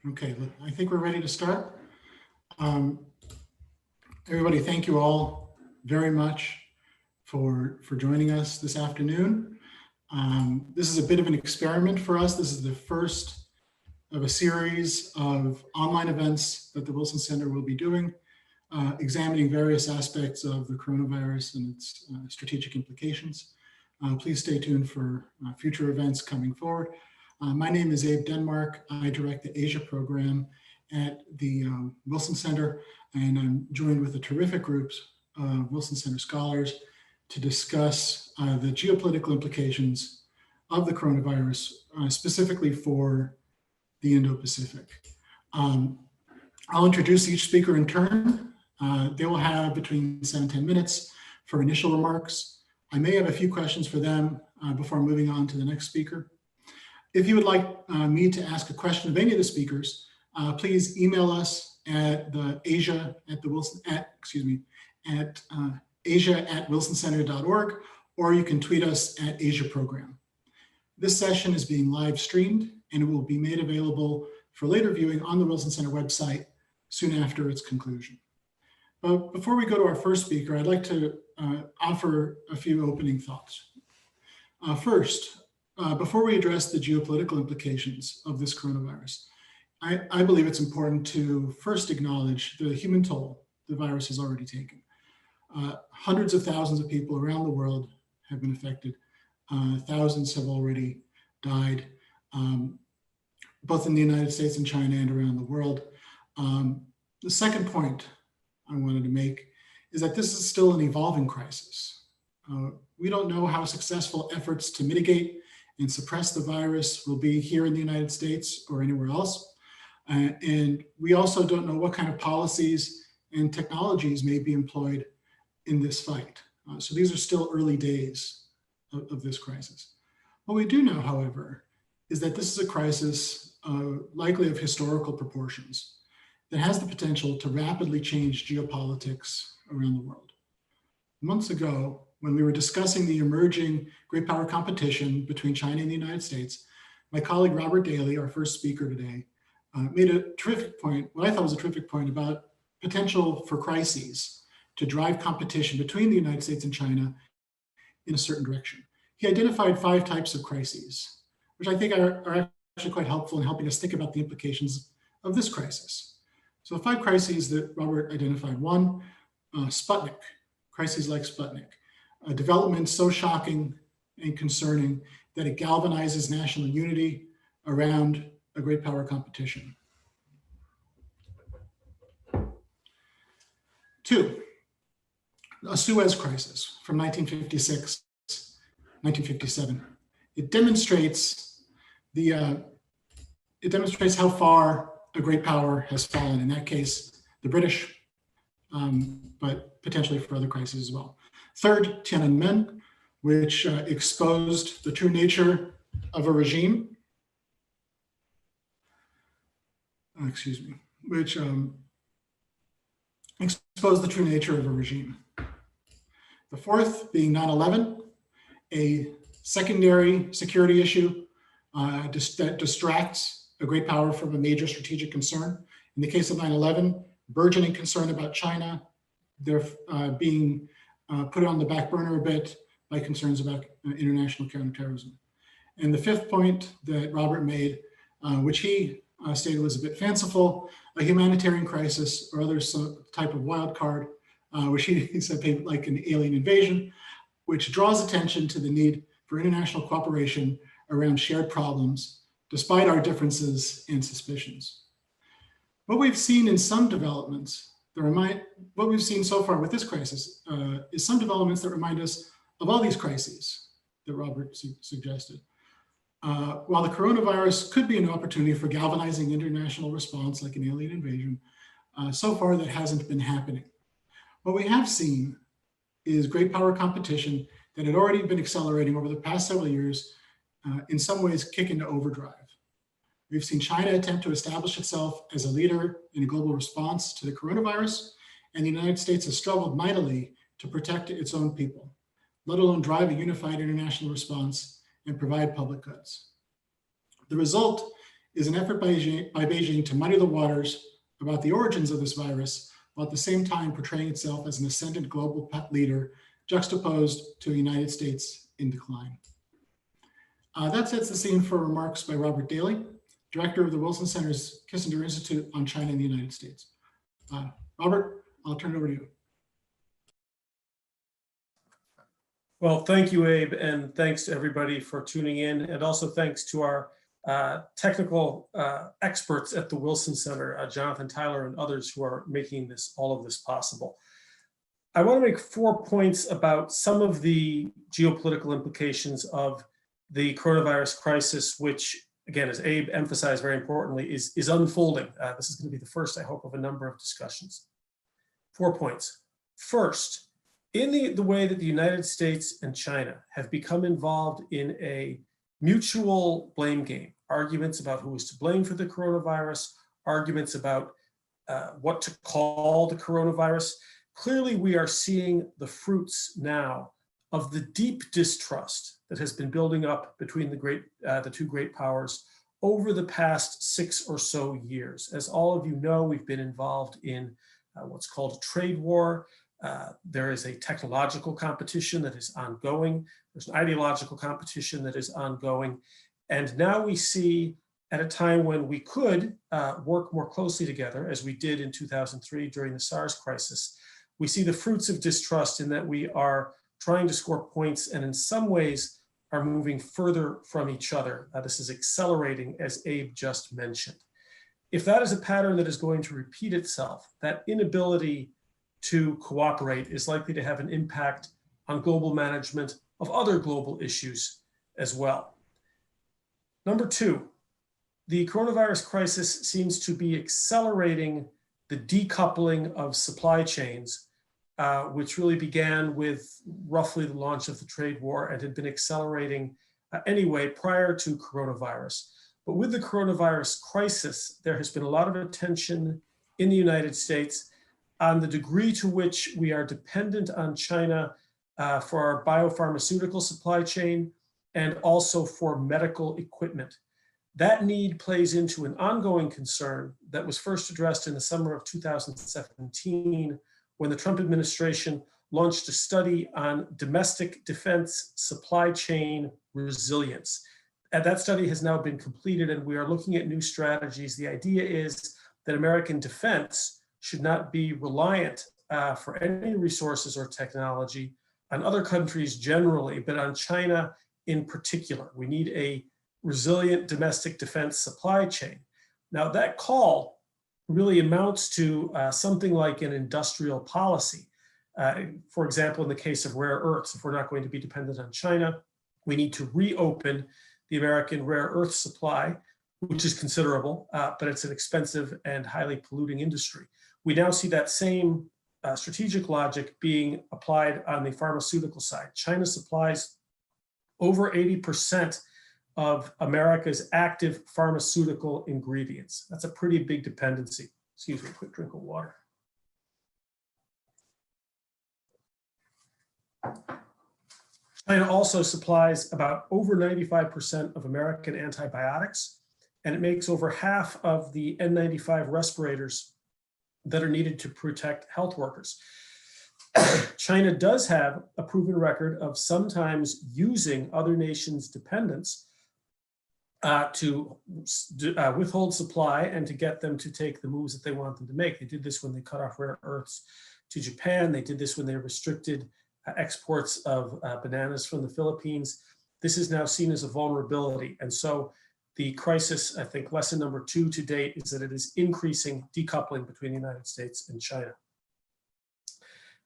Okay, I think we're ready to start. Everybody, thank you all very much for joining us this afternoon. This is a bit of an experiment for us. This is the first of a series of online events that the Wilson Center will be doing, examining various aspects of the coronavirus and its strategic implications. Please stay tuned for future events coming forward. My name is Abe Denmark. I direct the Asia program at the Wilson Center, and I'm joined with a terrific group of Wilson Center scholars to discuss the geopolitical implications of the coronavirus, specifically for the Indo-Pacific. I'll introduce each speaker in turn. They will have between 7 and 10 minutes for initial remarks. I may have a few questions for them before moving on to the next speaker. If you would like me to ask a question of any of the speakers, please email us at asia@wilsoncenter.org, or you can tweet us at Asia Program. This session is being live streamed and it will be made available for later viewing on the Wilson Center website soon after its conclusion. But before we go to our first speaker, I'd like to offer a few opening thoughts. First, before we address the geopolitical implications of this coronavirus, I believe it's important to first acknowledge the human toll the virus has already taken. Hundreds of thousands of people around the world have been affected. Thousands have already died, both in the United States and China and around the world. The second point I wanted to make is that this is still an evolving crisis. We don't know how successful efforts to mitigate and suppress the virus will be here in the United States or anywhere else. And we also don't know what kind of policies and technologies may be employed in this fight. So these are still early days of this crisis. What we do know, however, is that this is a crisis likely of historical proportions that has the potential to rapidly change geopolitics around the world. Months ago, when we were discussing the emerging great power competition between China and the United States, my colleague Robert Daly, our first speaker today, made a terrific point, what I thought was a terrific point about potential for crises to drive competition between the United States and China in a certain direction. He identified 5 types of crises, which I think are actually quite helpful in helping us think about the implications of this crisis. So the 5 crises that Robert identified: 1, Sputnik, crises like Sputnik, a development so shocking and concerning that it galvanizes national unity around a great power competition. 2, a Suez crisis from 1956, 1957. It demonstrates how far a great power has fallen. In that case, the British, but potentially for other crises as well. 3rd, Tiananmen, which exposed the true nature of a regime. Which exposed the true nature of a regime. The 4th being 9/11, a secondary security issue that distracts a great power from a major strategic concern. In the case of 9/11, burgeoning concern about China, they're being put on the back burner a bit by concerns about international counterterrorism. And the 5th point that Robert made, which he stated was a bit fanciful, a humanitarian crisis or other type of wild card, which he said like an alien invasion, which draws attention to the need for international cooperation around shared problems, despite our differences and suspicions. What we've seen in some developments, what we've seen so far with this crisis is some developments that remind us of all these crises that Robert suggested. While the coronavirus could be an opportunity for galvanizing international response like an alien invasion, so far that hasn't been happening. What we have seen is great power competition that had already been accelerating over the past several years, in some ways kick into overdrive. We've seen China attempt to establish itself as a leader in a global response to the coronavirus, and the United States has struggled mightily to protect its own people, let alone drive a unified international response and provide public goods. The result is an effort by Beijing to muddy the waters about the origins of this virus, while at the same time portraying itself as an ascendant global leader juxtaposed to the United States in decline. That sets the scene for remarks by Robert Daly, director of the Wilson Center's Kissinger Institute on China and the United States. Robert, I'll turn it over to you. Well, thank you, Abe, and thanks to everybody for tuning in, and also thanks to our technical experts at the Wilson Center, Jonathan Tyler and others who are making all of this possible. I want to make 4 points about some of the geopolitical implications of the coronavirus crisis, which, again, as Abe emphasized very importantly, is unfolding. This is going to be the first, I hope, of a number of discussions. 4 points. First, in the way that the United States and China have become involved in a mutual blame game, arguments about who is to blame for the coronavirus, arguments about what to call the coronavirus, clearly we are seeing the fruits now of the deep distrust that has been building up between the two great powers over the past 6 or so years. As all of you know, we've been involved in what's called a trade war. There is a technological competition that is ongoing. There's an ideological competition that is ongoing. And now we see, at a time when we could work more closely together, as we did in 2003 during the SARS crisis, we see the fruits of distrust in that we are trying to score points and in some ways are moving further from each other. This is accelerating, as Abe just mentioned. If that is a pattern that is going to repeat itself, that inability to cooperate is likely to have an impact on global management of other global issues as well. Number 2, the coronavirus crisis seems to be accelerating the decoupling of supply chains, which really began with roughly the launch of the trade war and had been accelerating anyway prior to coronavirus. But with the coronavirus crisis, there has been a lot of attention in the United States on the degree to which we are dependent on China for our biopharmaceutical supply chain and also for medical equipment. That need plays into an ongoing concern that was first addressed in the summer of 2017 when the Trump administration launched a study on domestic defense supply chain resilience. And that study has now been completed and we are looking at new strategies. The idea is that American defense should not be reliant for any resources or technology on other countries generally, but on China in particular. We need a resilient domestic defense supply chain. Now that call really amounts to something like an industrial policy. For example, in the case of rare earths, if we're not going to be dependent on China, we need to reopen the American rare earth supply, which is considerable, but it's an expensive and highly polluting industry. We now see that same strategic logic being applied on the pharmaceutical side. China supplies over 80% of America's active pharmaceutical ingredients. That's a pretty big dependency. Excuse me, quick drink of water. China also supplies about over 95% of American antibiotics, and it makes over half of the N95 respirators that are needed to protect health workers. China does have a proven record of sometimes using other nations' dependence to withhold supply and to get them to take the moves that they want them to make. They did this when they cut off rare earths to Japan. They did this when they restricted exports of bananas from the Philippines. This is now seen as a vulnerability. And so the crisis, I think lesson number 2 to date is that it is increasing decoupling between the United States and China.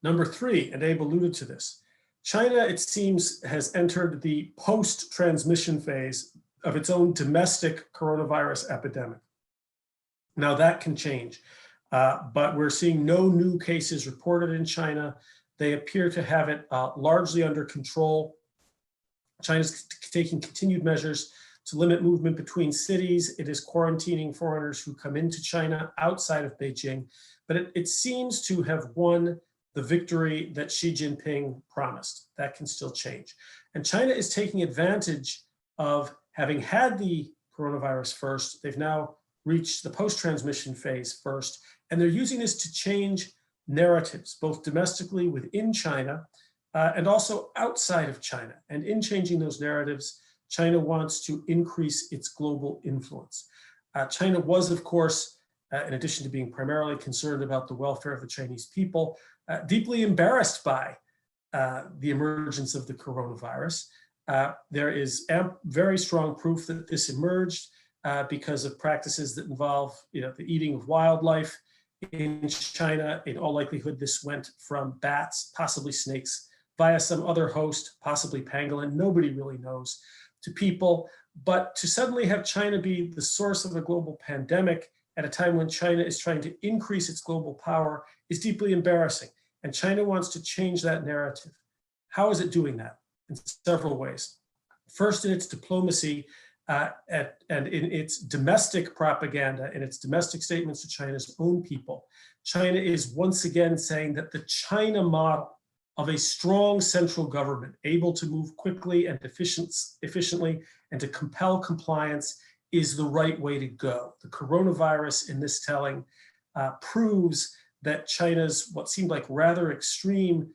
Number 3, and Abe alluded to this, China, it seems, has entered the post-transmission phase of its own domestic coronavirus epidemic. Now that can change, but we're seeing no new cases reported in China. They appear to have it largely under control. China's taking continued measures to limit movement between cities. It is quarantining foreigners who come into China outside of Beijing, but it seems to have won the victory that Xi Jinping promised. That can still change. And China is taking advantage of having had the coronavirus first. They've now reached the post-transmission phase first, and they're using this to change narratives, both domestically within China and also outside of China. And in changing those narratives, China wants to increase its global influence. China was, of course, in addition to being primarily concerned about the welfare of the Chinese people, deeply embarrassed by the emergence of the coronavirus. There is very strong proof that this emerged because of practices that involve, the eating of wildlife in China. In all likelihood, this went from bats, possibly snakes, via some other host, possibly pangolin, nobody really knows, to people. But to suddenly have China be the source of a global pandemic at a time when China is trying to increase its global power is deeply embarrassing. And China wants to change that narrative. How is it doing that? In several ways. First, in its diplomacy and in its domestic propaganda, in its domestic statements to China's own people. China is once again saying that the China model of a strong central government able to move quickly and efficiently and to compel compliance is the right way to go. The coronavirus in this telling proves that China's what seemed like rather extreme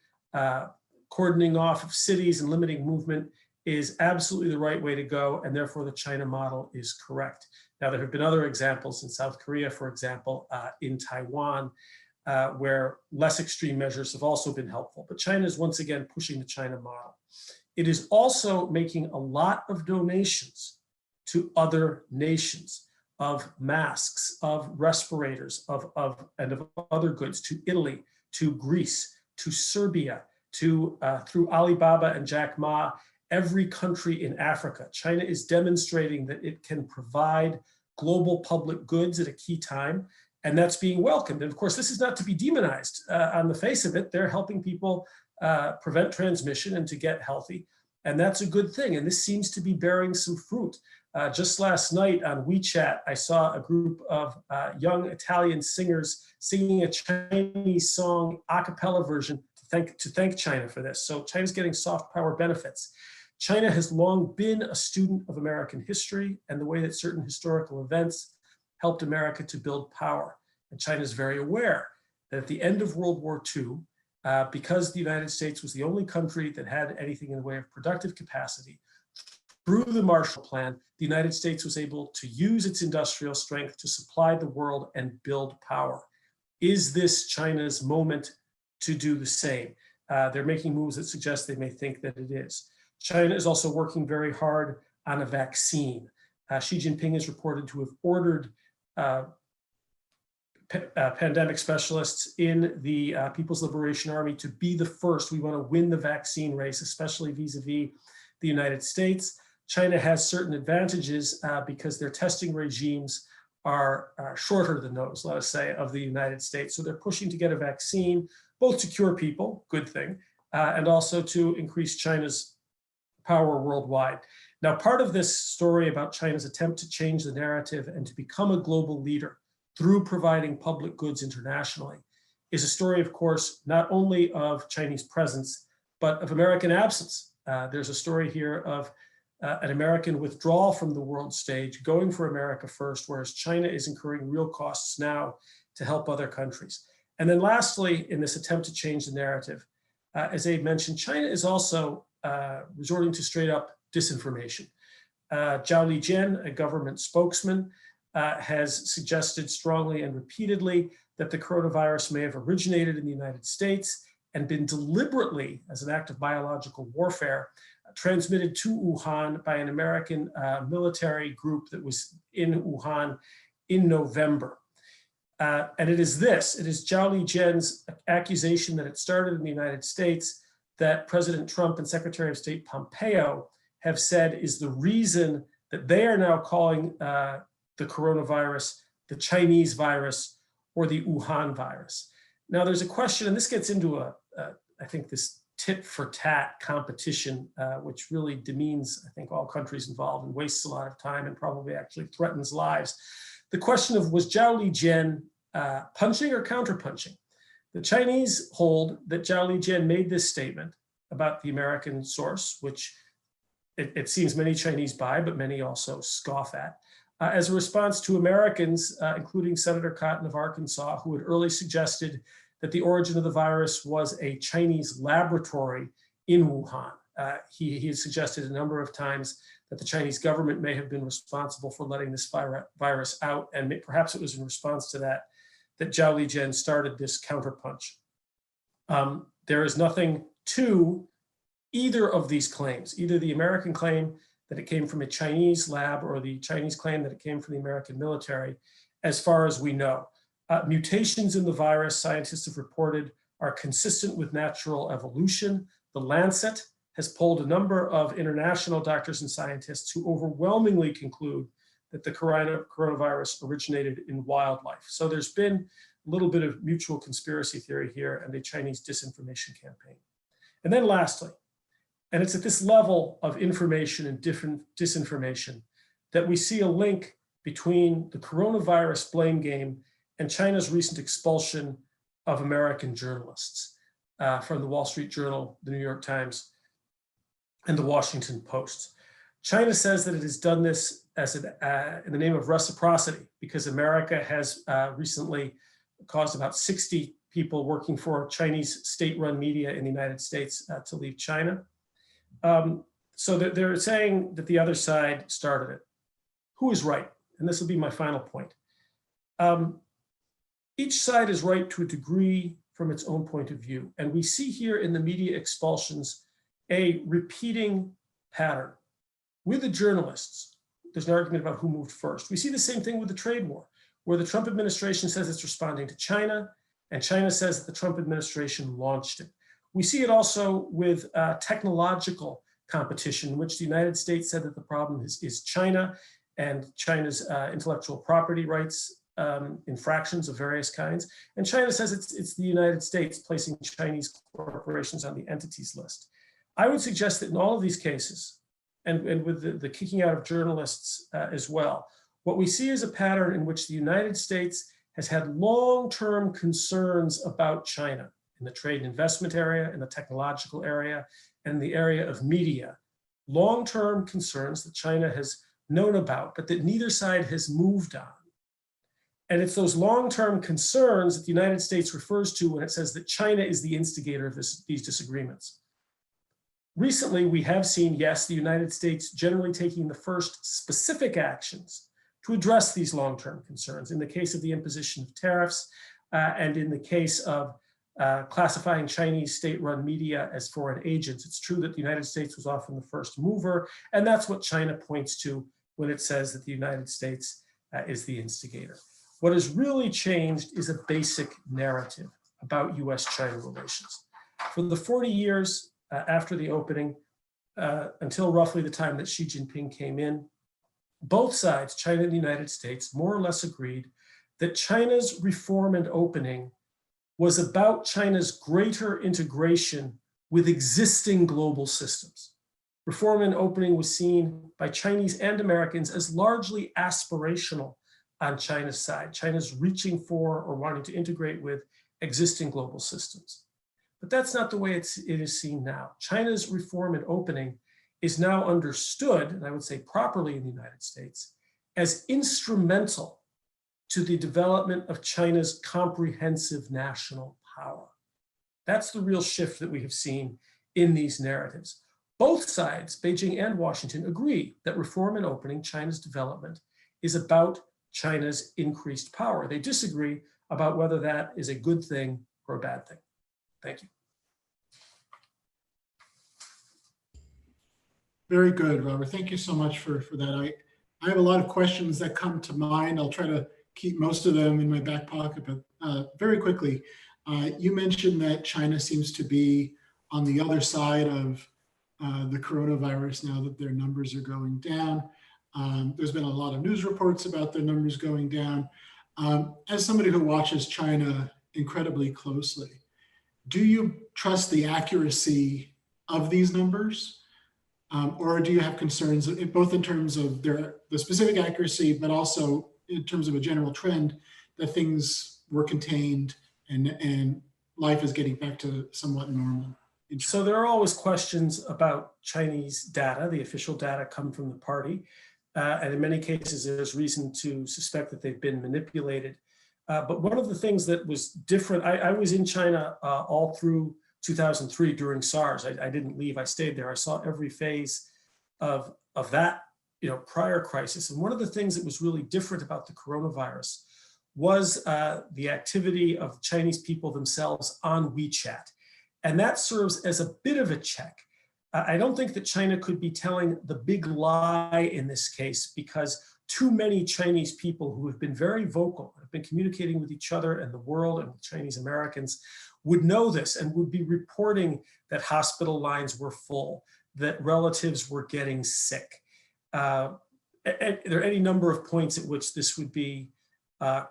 cordoning off of cities and limiting movement is absolutely the right way to go, and therefore the China model is correct. Now, there have been other examples in South Korea, for example, in Taiwan, where less extreme measures have also been helpful. But China is once again pushing the China model. It is also making a lot of donations to other nations of masks, of respirators, of other goods to Italy, to Greece, to Serbia, to through Alibaba and Jack Ma, every country in Africa. China is demonstrating that it can provide global public goods at a key time, and that's being welcomed. And of course, this is not to be demonized. On the face of it, they're helping people prevent transmission and to get healthy, and that's a good thing. And this seems to be bearing some fruit. Just last night on WeChat, I saw a group of young Italian singers singing a Chinese song a cappella version to thank China for this. So China's getting soft power benefits. China has long been a student of American history and the way that certain historical events helped America to build power. And China is very aware that at the end of World War II, because the United States was the only country that had anything in the way of productive capacity, through the Marshall Plan, the United States was able to use its industrial strength to supply the world and build power. Is this China's moment to do the same? They're making moves that suggest they may think that it is. China is also working very hard on a vaccine. Xi Jinping is reported to have ordered pandemic specialists in the People's Liberation Army to be the first. We want to win the vaccine race, especially vis-a-vis the United States. China has certain advantages because their testing regimes are shorter than those, let us say, of the United States. So they're pushing to get a vaccine, both to cure people, good thing, and also to increase China's power worldwide. Now, part of this story about China's attempt to change the narrative and to become a global leader through providing public goods internationally is a story, of course, not only of Chinese presence, but of American absence. There's a story here of an American withdrawal from the world stage, going for America first, whereas China is incurring real costs now to help other countries. And then lastly, in this attempt to change the narrative, as Abe mentioned, China is also resorting to straight up disinformation. Zhao Lijian, a government spokesman, has suggested strongly and repeatedly that the coronavirus may have originated in the United States and been deliberately, as an act of biological warfare, transmitted to Wuhan by an American military group that was in Wuhan in November. And it is Zhao Lijian's accusation that it started in the United States that President Trump and Secretary of State Pompeo have said is the reason that they are now calling the coronavirus the Chinese virus or the Wuhan virus. Now there's a question, and this gets into I think this tit for tat competition, which really demeans, I think, all countries involved and wastes a lot of time and probably actually threatens lives. The question of, was Zhao Lijian punching or counterpunching? The Chinese hold that Zhao Lijian made this statement about the American source, which it seems many Chinese buy, but many also scoff at. As a response to Americans, including Senator Cotton of Arkansas, who had early suggested that the origin of the virus was a Chinese laboratory in Wuhan. He had suggested a number of times that the Chinese government may have been responsible for letting this virus out, and perhaps it was in response to that Zhao Lijian started this counterpunch. There is nothing to either of these claims, either the American claim that it came from a Chinese lab or the Chinese claim that it came from the American military, as far as we know. Mutations in the virus, scientists have reported, are consistent with natural evolution. The Lancet has polled a number of international doctors and scientists who overwhelmingly conclude that the coronavirus originated in wildlife. So there's been a little bit of mutual conspiracy theory here and a Chinese disinformation campaign. And then lastly, and it's at this level of information and different disinformation that we see a link between the coronavirus blame game and China's recent expulsion of American journalists from the Wall Street Journal, the New York Times, and the Washington Post. China says that it has done this as in the name of reciprocity, because America has recently caused about 60 people working for Chinese state-run media in the United States to leave China. So they're saying that the other side started it. Who is right? And this will be my final point. Each side is right to a degree from its own point of view. And we see here in the media expulsions a repeating pattern. With the journalists, there's an argument about who moved first. We see the same thing with the trade war, where the Trump administration says it's responding to China, and China says that the Trump administration launched it. We see it also with technological competition, in which the United States said that the problem is China and China's intellectual property rights infractions of various kinds. And China says it's the United States placing Chinese corporations on the entities list. I would suggest that in all of these cases, and with the kicking out of journalists as well, what we see is a pattern in which the United States has had long-term concerns about China in the trade and investment area, in the technological area, and the area of media. Long-term concerns that China has known about, but that neither side has moved on. And it's those long-term concerns that the United States refers to when it says that China is the instigator of these disagreements. Recently, we have seen, yes, the United States generally taking the first specific actions to address these long-term concerns in the case of the imposition of tariffs and in the case of classifying Chinese state-run media as foreign agents. It's true that the United States was often the first mover, and that's what China points to when it says that the United States is the instigator. What has really changed is a basic narrative about US-China relations. For the 40 years after the opening, until roughly the time that Xi Jinping came in, both sides, China and the United States, more or less agreed that China's reform and opening was about China's greater integration with existing global systems. Reform and opening was seen by Chinese and Americans as largely aspirational on China's side. China's reaching for or wanting to integrate with existing global systems. But that's not the way it is seen now. China's reform and opening is now understood, and I would say properly in the United States, as instrumental to the development of China's comprehensive national power. That's the real shift that we have seen in these narratives. Both sides, Beijing and Washington, agree that reform and opening, China's development, is about China's increased power. They disagree about whether that is a good thing or a bad thing. Thank you. Very good, Robert. Thank you so much for that. I have a lot of questions that come to mind. I'll try to keep most of them in my back pocket, but very quickly, you mentioned that China seems to be on the other side of the coronavirus now that their numbers are going down. There's been a lot of news reports about their numbers going down. As somebody who watches China incredibly closely, do you trust the accuracy of these numbers? Or do you have concerns, both in terms of the specific accuracy, but also in terms of a general trend that things were contained and life is getting back to somewhat normal? in China? So there are always questions about Chinese data. The official data come from the party. And in many cases, there's reason to suspect that they've been manipulated. But one of the things that was different, I was in China all through 2003 during SARS. I didn't leave, I stayed there. I saw every phase of that prior crisis. And one of the things that was really different about the coronavirus was the activity of Chinese people themselves on WeChat. And that serves as a bit of a check. I don't think that China could be telling the big lie in this case, because too many Chinese people who have been very vocal, have been communicating with each other and the world and with Chinese Americans, would know this and would be reporting that hospital lines were full, that relatives were getting sick. And there are any number of points at which this would be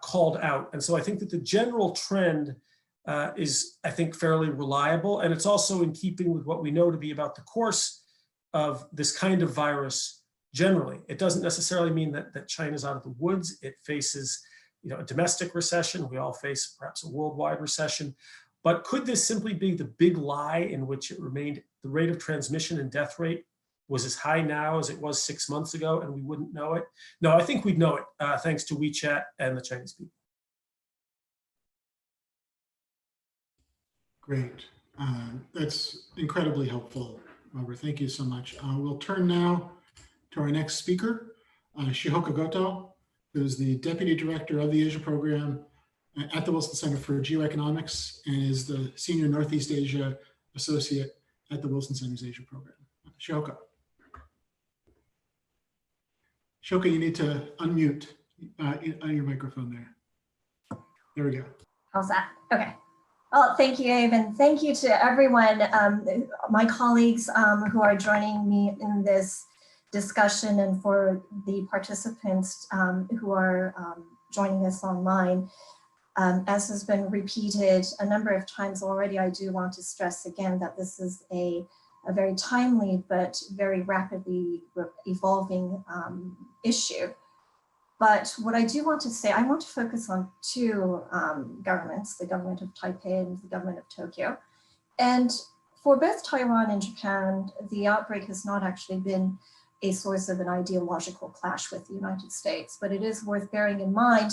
called out. And so I think that the general trend is, I think, fairly reliable. And it's also in keeping with what we know to be about the course of this kind of virus generally. It doesn't necessarily mean that China's out of the woods. It faces a domestic recession. We all face perhaps a worldwide recession. But could this simply be the big lie in which it remained, the rate of transmission and death rate was as high now as it was 6 months ago, and we wouldn't know it? No, I think we'd know it thanks to WeChat and the Chinese people. Great. That's incredibly helpful, Robert. Thank you so much. We'll turn now to our next speaker, Shihoka Goto, who is the Deputy Director of the Asia Program at the Wilson Center for Geoeconomics and is the Senior Northeast Asia Associate at the Wilson Center's Asia Program. Shihoka. Shihoka, you need to unmute on your microphone there. There we go. How's that? Okay. Well, thank you, Abe, and thank you to everyone, my colleagues who are joining me in this discussion, and for the participants who are joining us online. As has been repeated a number of times already, I do want to stress again that this is a very timely but very rapidly evolving issue. But what I do want to say, I want to focus on two governments, the government of Taipei and the government of Tokyo. And for both Taiwan and Japan, the outbreak has not actually been a source of an ideological clash with the United States, but it is worth bearing in mind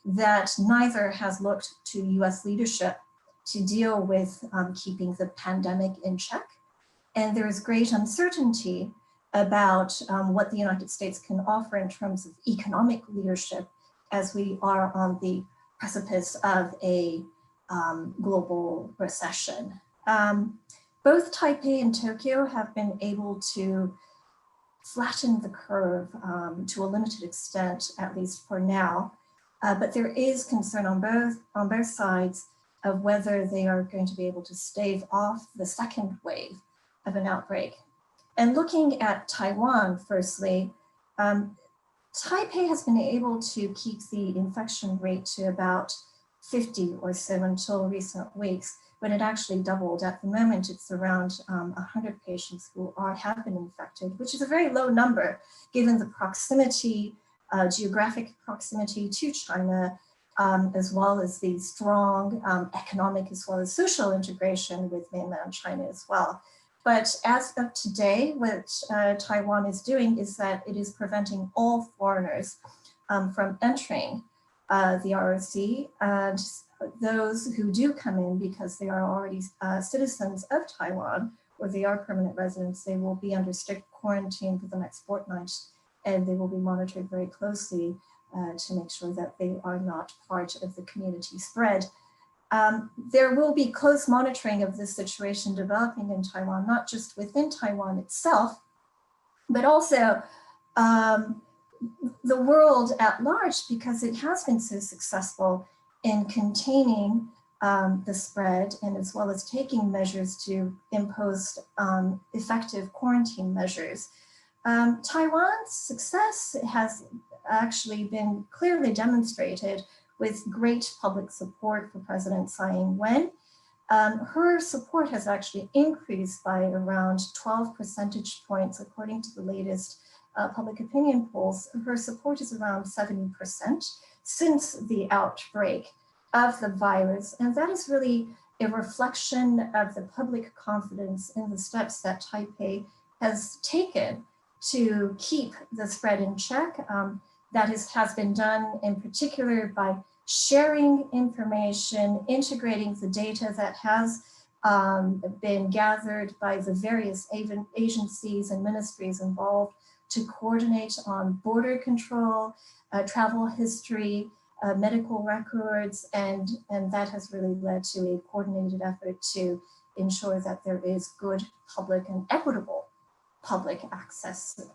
that neither has looked to US leadership to deal with keeping the pandemic in check. And there is great uncertainty about what the United States can offer in terms of economic leadership as we are on the precipice of a global recession. Both Taipei and Tokyo have been able to flatten the curve to a limited extent, at least for now. But there is concern on both sides of whether they are going to be able to stave off the second wave of an outbreak. And looking at Taiwan, firstly, Taipei has been able to keep the infection rate to about 50 or so until recent weeks, when it actually doubled. At the moment, it's around 100 patients who have been infected, which is a very low number, given the proximity, geographic proximity to China, as well as the strong economic as well as social integration with mainland China as well. But as of today, what Taiwan is doing is that it is preventing all foreigners from entering the ROC, and those who do come in because they are already citizens of Taiwan or they are permanent residents, they will be under strict quarantine for the next fortnight, and they will be monitored very closely to make sure that they are not part of the community spread. There will be close monitoring of this situation developing in Taiwan, not just within Taiwan itself, but also the world at large, because it has been so successful in containing the spread, and as well as taking measures to impose effective quarantine measures. Taiwan's success has actually been clearly demonstrated with great public support for President Tsai Ing-wen. Her support has actually increased by around 12 percentage points, according to the latest public opinion polls. Her support is around 70% since the outbreak of the virus. And that is really a reflection of the public confidence in the steps that Taipei has taken to keep the spread in check. That has been done in particular by sharing information, integrating the data that has been gathered by the various agencies and ministries involved to coordinate on border control, travel history, medical records, and that has really led to a coordinated effort to ensure that there is good public and equitable public access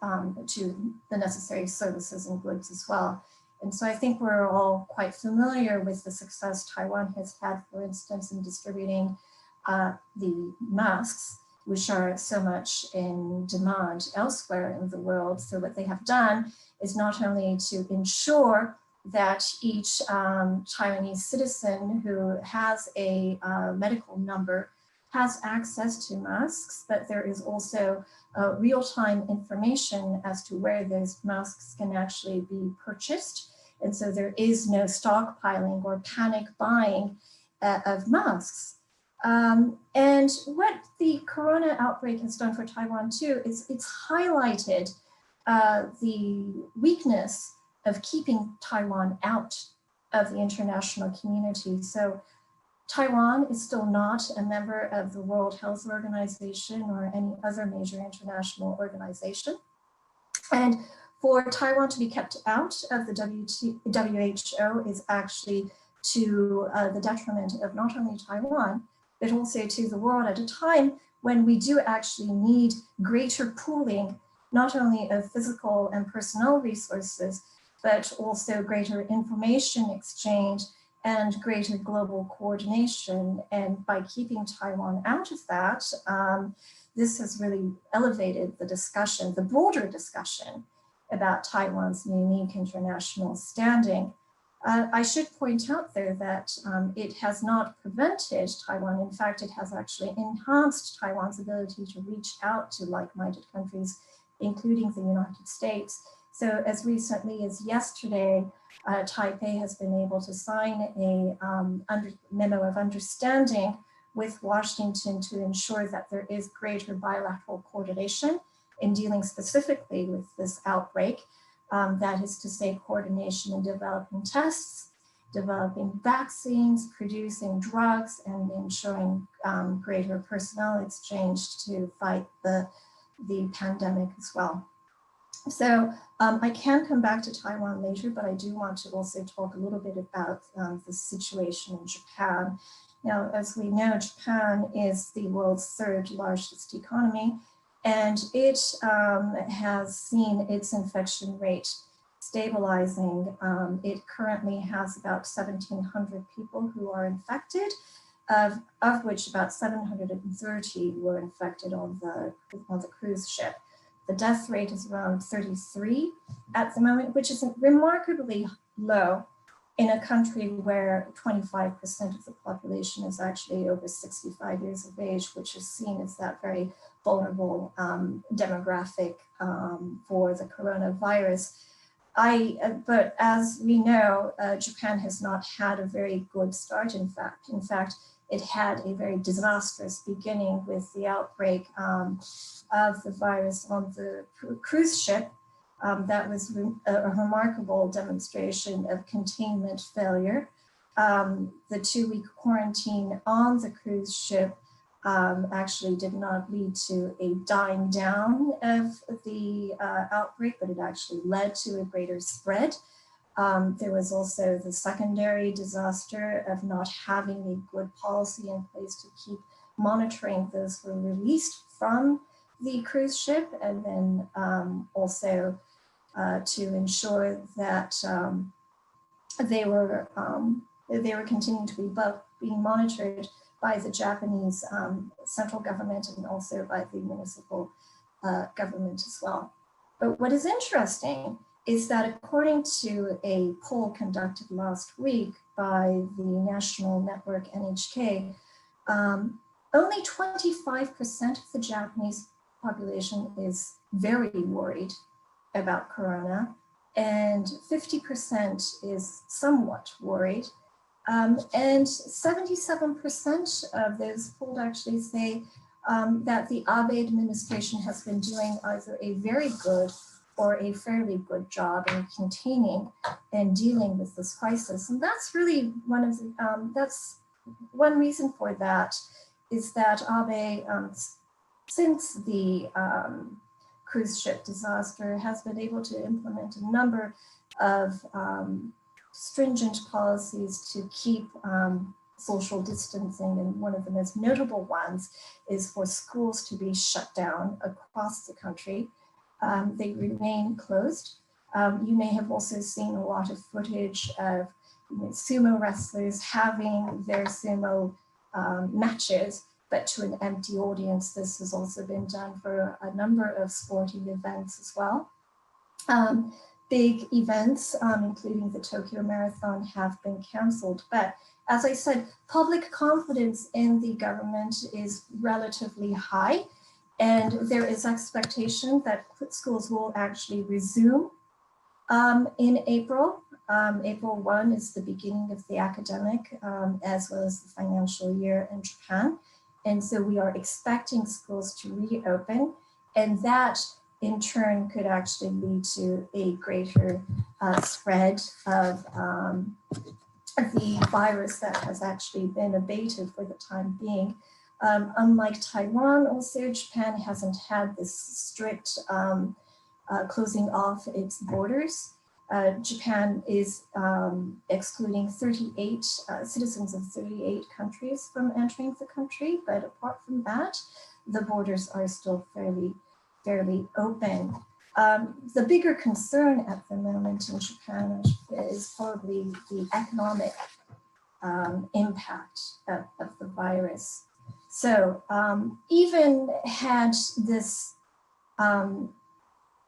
to the necessary services and goods as well. And so I think we're all quite familiar with the success Taiwan has had, for instance, in distributing the masks, which are so much in demand elsewhere in the world. So what they have done is not only to ensure that each Taiwanese citizen who has a medical number has access to masks, but there is also real-time information as to where those masks can actually be purchased. And so there is no stockpiling or panic buying of masks. And what the corona outbreak has done for Taiwan too is it's highlighted the weakness of keeping Taiwan out of the international community. So Taiwan is still not a member of the World Health Organization or any other major international organization. And for Taiwan to be kept out of the WHO is actually to the detriment of not only Taiwan, but also to the world at a time when we do actually need greater pooling, not only of physical and personnel resources, but also greater information exchange and greater global coordination. And by keeping Taiwan out of that, this has really elevated the discussion, the broader discussion about Taiwan's unique international standing. I should point out there that it has not prevented Taiwan. In fact, it has actually enhanced Taiwan's ability to reach out to like-minded countries, including the United States. So as recently as yesterday, Taipei has been able to sign a memo of understanding with Washington to ensure that there is greater bilateral coordination in dealing specifically with this outbreak. That is to say, coordination in developing tests, developing vaccines, producing drugs, and ensuring greater personnel exchange to fight the pandemic as well. So I can come back to Taiwan later, but I do want to also talk a little bit about the situation in Japan. Now, as we know, Japan is the world's third largest economy, and it has seen its infection rate stabilizing. It currently has about 1,700 people who are infected, of which about 730 were infected on the cruise ship. The death rate is around 33 at the moment, which is remarkably low in a country where 25% of the population is actually over 65 years of age, which is seen as that very vulnerable demographic for the coronavirus. But as we know, Japan has not had a very good start. In fact, it had a very disastrous beginning with the outbreak of the virus on the cruise ship. That was a remarkable demonstration of containment failure. The 2-week quarantine on the cruise ship actually did not lead to a dying down of the outbreak, but it actually led to a greater spread. There was also the secondary disaster of not having a good policy in place to keep monitoring those who were released from the cruise ship, and then also to ensure that they were continuing to be being monitored by the Japanese central government and also by the municipal government as well. But what is interesting is that according to a poll conducted last week by the national network NHK, only 25% of the Japanese population is very worried about corona, and 50% is somewhat worried. And 77% of those polled actually say that the Abe administration has been doing either a very good or a fairly good job in containing and dealing with this crisis. And that's really one of the, that's one reason for that, is that Abe, since the cruise ship disaster, has been able to implement a number of stringent policies to keep social distancing, and one of the most notable ones is for schools to be shut down across the country. They remain closed. You may have also seen a lot of footage of sumo wrestlers having their sumo matches, but to an empty audience. This has also been done for a number of sporting events as well. Big events, including the Tokyo Marathon, have been canceled. But as I said, public confidence in the government is relatively high, and there is expectation that schools will actually resume in April. April 1 is the beginning of the academic as well as the financial year in Japan. And so we are expecting schools to reopen, and that in turn could actually lead to a greater spread of the virus that has actually been abated for the time being. Unlike Taiwan, also Japan hasn't had this strict closing off its borders. Japan is excluding 38 citizens of 38 countries from entering the country, but apart from that, the borders are still fairly open. The bigger concern at the moment in Japan is probably the economic impact of the virus. So even had this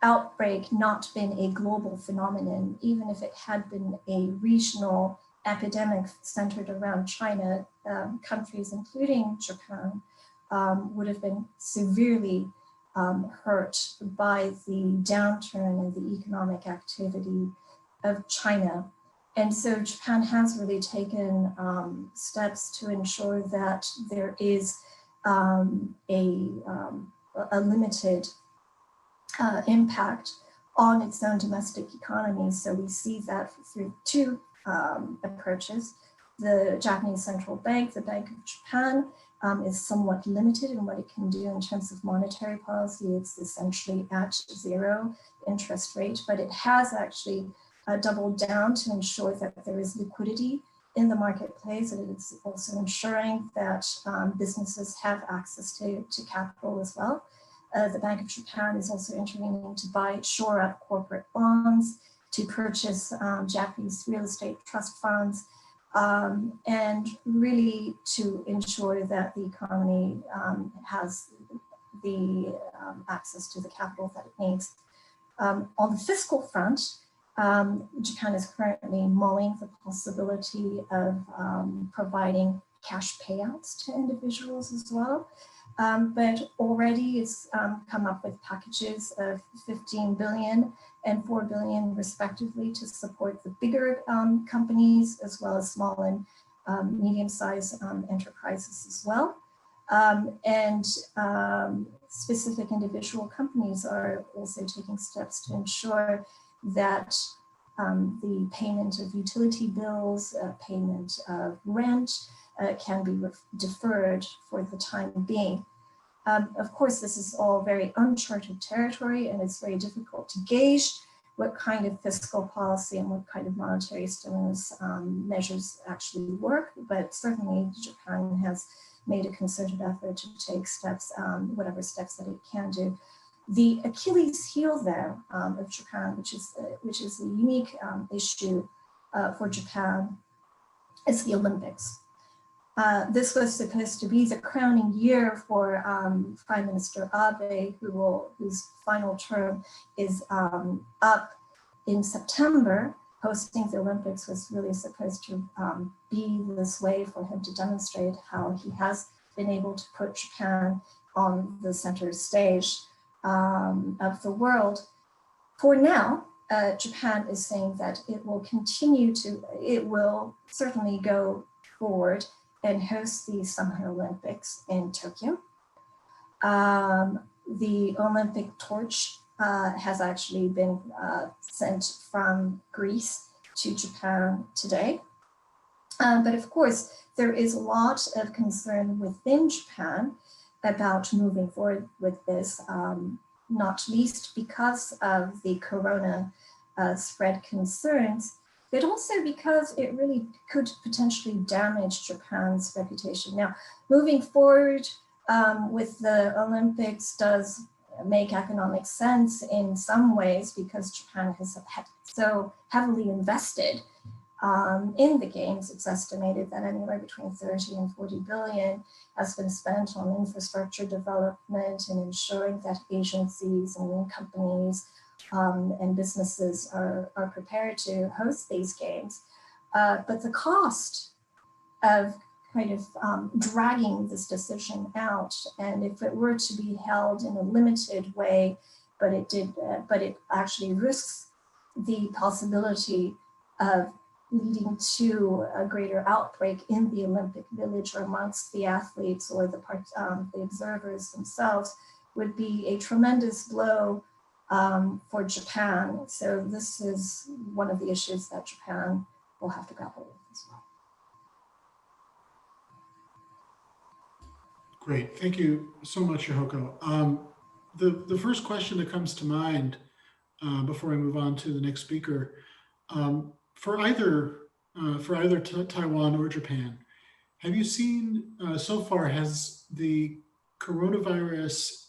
outbreak not been a global phenomenon, even if it had been a regional epidemic centered around China, countries including Japan would have been severely hurt by the downturn in the economic activity of China. And so Japan has really taken steps to ensure that there is a limited impact on its own domestic economy. So we see that through two approaches. The Japanese Central Bank, the Bank of Japan, is somewhat limited in what it can do in terms of monetary policy. It's essentially at zero interest rate, but it has actually doubled down to ensure that there is liquidity in the marketplace, and it's also ensuring that businesses have access to capital as well. The Bank of Japan is also intervening to shore up corporate bonds, to purchase Japanese real estate trust funds, and really to ensure that the economy has the access to the capital that it needs. On the fiscal front, Japan is currently mulling the possibility of providing cash payouts to individuals as well. But already it's come up with packages of 15 billion and 4 billion respectively to support the bigger companies as well as small and medium-sized enterprises as well. And specific individual companies are also taking steps to ensure that the payment of utility bills, payment of rent can be deferred for the time being. Of course, this is all very uncharted territory, and it's very difficult to gauge what kind of fiscal policy and what kind of monetary stimulus measures actually work, but certainly Japan has made a concerted effort to take steps, whatever steps that it can do. The Achilles heel there of Japan, which is a unique issue for Japan, is the Olympics. This was supposed to be the crowning year for Prime Minister Abe, whose final term is up in September. Hosting the Olympics was really supposed to be this way for him to demonstrate how he has been able to put Japan on the center stage of the world. For now, Japan is saying that it will certainly go forward and host the Summer Olympics in Tokyo. The Olympic torch has actually been sent from Greece to Japan today. But of course, there is a lot of concern within Japan about moving forward with this, not least because of the corona spread concerns, but also because it really could potentially damage Japan's reputation. Now, moving forward with the Olympics does make economic sense in some ways because Japan has so heavily invested in the games. It's estimated that anywhere between 30 and 40 billion has been spent on infrastructure development and ensuring that agencies and companies and businesses are prepared to host these games. But the cost of kind of dragging this decision out, and if it were to be held in a limited way, but it actually risks the possibility of leading to a greater outbreak in the Olympic Village or amongst the athletes or the observers themselves, would be a tremendous blow for Japan. So this is one of the issues that Japan will have to grapple with as well. Great, thank you so much, Yohoko. The first question that comes to mind before I move on to the next speaker, for either Taiwan or Japan, have you seen so far, has the coronavirus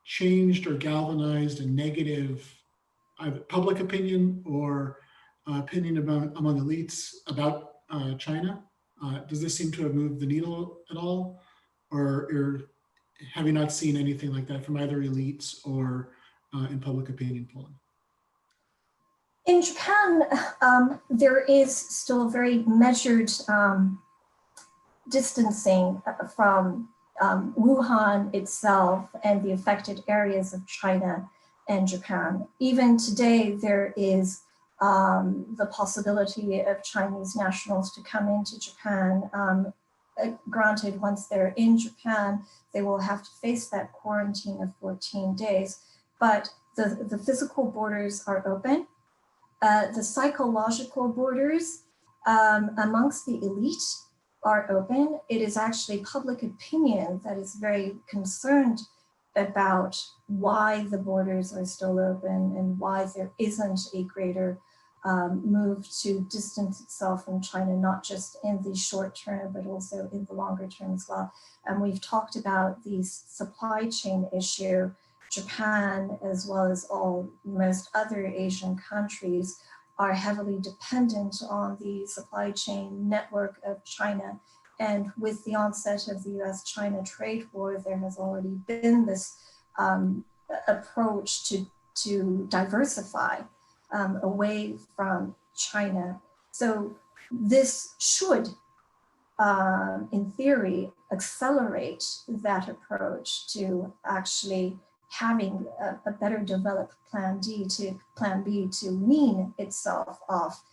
changed or galvanized a negative either public opinion or opinion among elites about China? Does this seem to have moved the needle at all? Or have you not seen anything like that from either elites or in public opinion polling? In Japan, there is still very measured distancing from Wuhan itself and the affected areas of China and Japan. Even today, there is the possibility of Chinese nationals to come into Japan. Granted, once they're in Japan, they will have to face that quarantine of 14 days, but the physical borders are open. The psychological borders amongst the elite are open. It is actually public opinion that is very concerned about why the borders are still open and why there isn't a greater move to distance itself from China, not just in the short term, but also in the longer term as well. And we've talked about the supply chain issue. Japan, as well as most other Asian countries, are heavily dependent on the supply chain network of China. And with the onset of the US-China trade war, there has already been this approach to diversify away from China. So this should, in theory, accelerate that approach to actually having a better developed plan B to wean itself off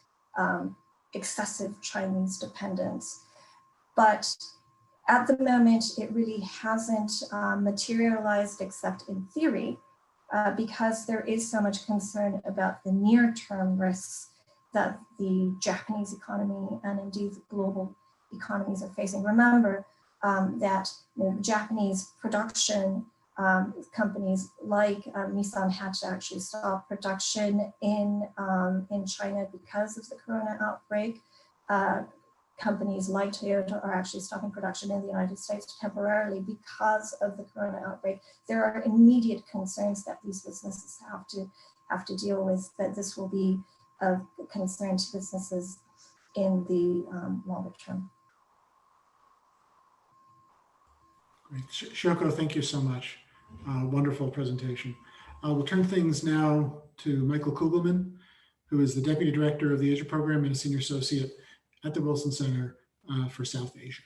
excessive Chinese dependence. But at the moment, it really hasn't materialized except in theory, because there is so much concern about the near-term risks that the Japanese economy and indeed the global economies are facing. Remember that Japanese production companies like Nissan had to actually stop production in China because of the corona outbreak. Companies like Toyota are actually stopping production in the United States temporarily because of the corona outbreak. There are immediate concerns that these businesses have to deal with, that this will be of concern to businesses in the longer term. Great. Shoko, thank you so much. Wonderful presentation. We'll turn things now to Michael Kugelman, who is the Deputy Director of the Asia Program and a Senior Associate at the Wilson Center for South Asia.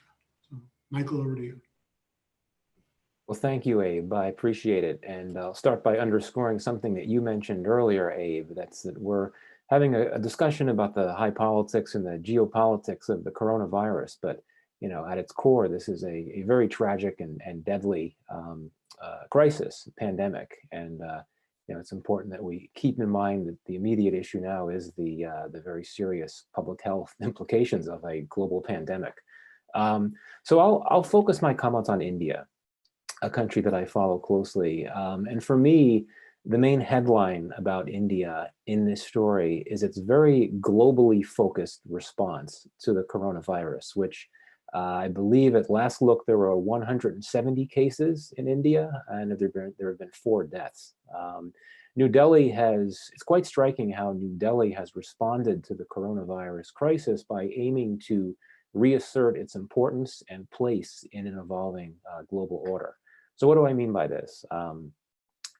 So, Michael, over to you. Well, thank you, Abe. I appreciate it. And I'll start by underscoring something that you mentioned earlier, Abe. That's that we're having a discussion about the high politics and the geopolitics of the coronavirus. But, you know, at its core, this is a very tragic and deadly crisis, pandemic. And, you know, it's important that we keep in mind that the immediate issue now is the very serious public health implications of a global pandemic. So I'll focus my comments on India, a country that I follow closely. And for me, the main headline about India in this story is its very globally focused response to the coronavirus, which I believe at last look, there were 170 cases in India, and there have been 4 deaths. New Delhi it's quite striking how New Delhi has responded to the coronavirus crisis by aiming to reassert its importance and place in an evolving global order. So what do I mean by this?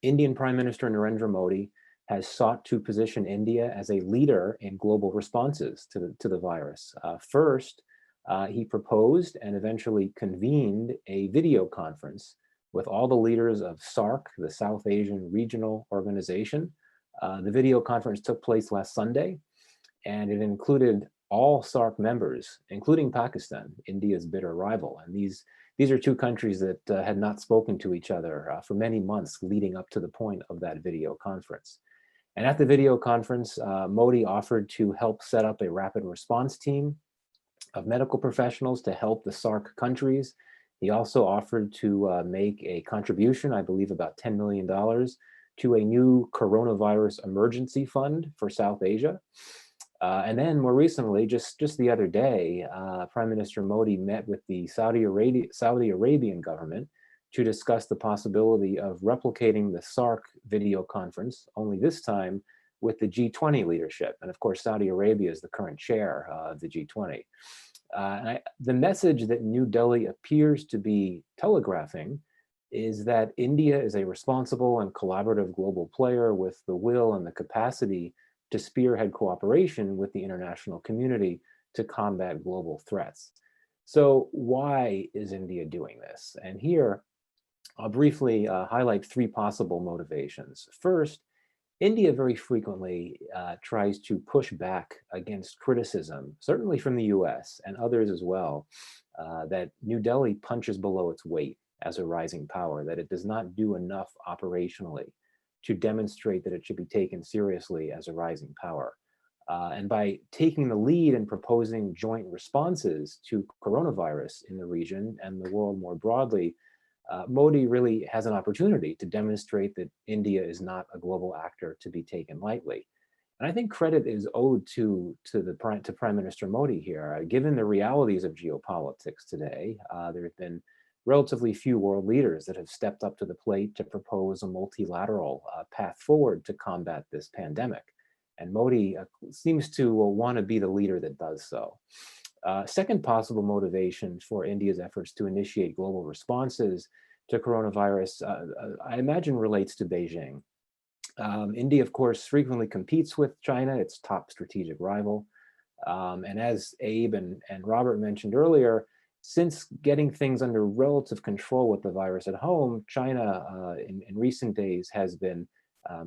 Indian Prime Minister Narendra Modi has sought to position India as a leader in global responses to the virus. First, he proposed and eventually convened a video conference with all the leaders of SAARC, the South Asian Regional Organization. The video conference took place last Sunday, and it included all SAARC members, including Pakistan, India's bitter rival. And these are 2 countries that had not spoken to each other for many months leading up to the point of that video conference. And at the video conference, Modi offered to help set up a rapid response team of medical professionals to help the SAARC countries. He also offered to make a contribution, I believe about $10 million, to a new coronavirus emergency fund for South Asia. And then more recently, just the other day, Prime Minister Modi met with the Saudi Arabian government to discuss the possibility of replicating the SAARC video conference, only this time with the G20 leadership. And of course, Saudi Arabia is the current chair of the G20. The message that New Delhi appears to be telegraphing is that India is a responsible and collaborative global player with the will and the capacity to spearhead cooperation with the international community to combat global threats. So why is India doing this? And here, I'll briefly highlight 3 possible motivations. First, India very frequently tries to push back against criticism, certainly from the US and others as well, that New Delhi punches below its weight as a rising power, that it does not do enough operationally to demonstrate that it should be taken seriously as a rising power. And by taking the lead and proposing joint responses to coronavirus in the region and the world more broadly, Modi really has an opportunity to demonstrate that India is not a global actor to be taken lightly. And I think credit is owed to Prime Minister Modi here. Given the realities of geopolitics today, there have been relatively few world leaders that have stepped up to the plate to propose a multilateral path forward to combat this pandemic. And Modi seems to want to be the leader that does so. Second possible motivation for India's efforts to initiate global responses to coronavirus, I imagine relates to Beijing. India, of course, frequently competes with China, its top strategic rival. And as Abe and Robert mentioned earlier, since getting things under relative control with the virus at home, China in recent days has been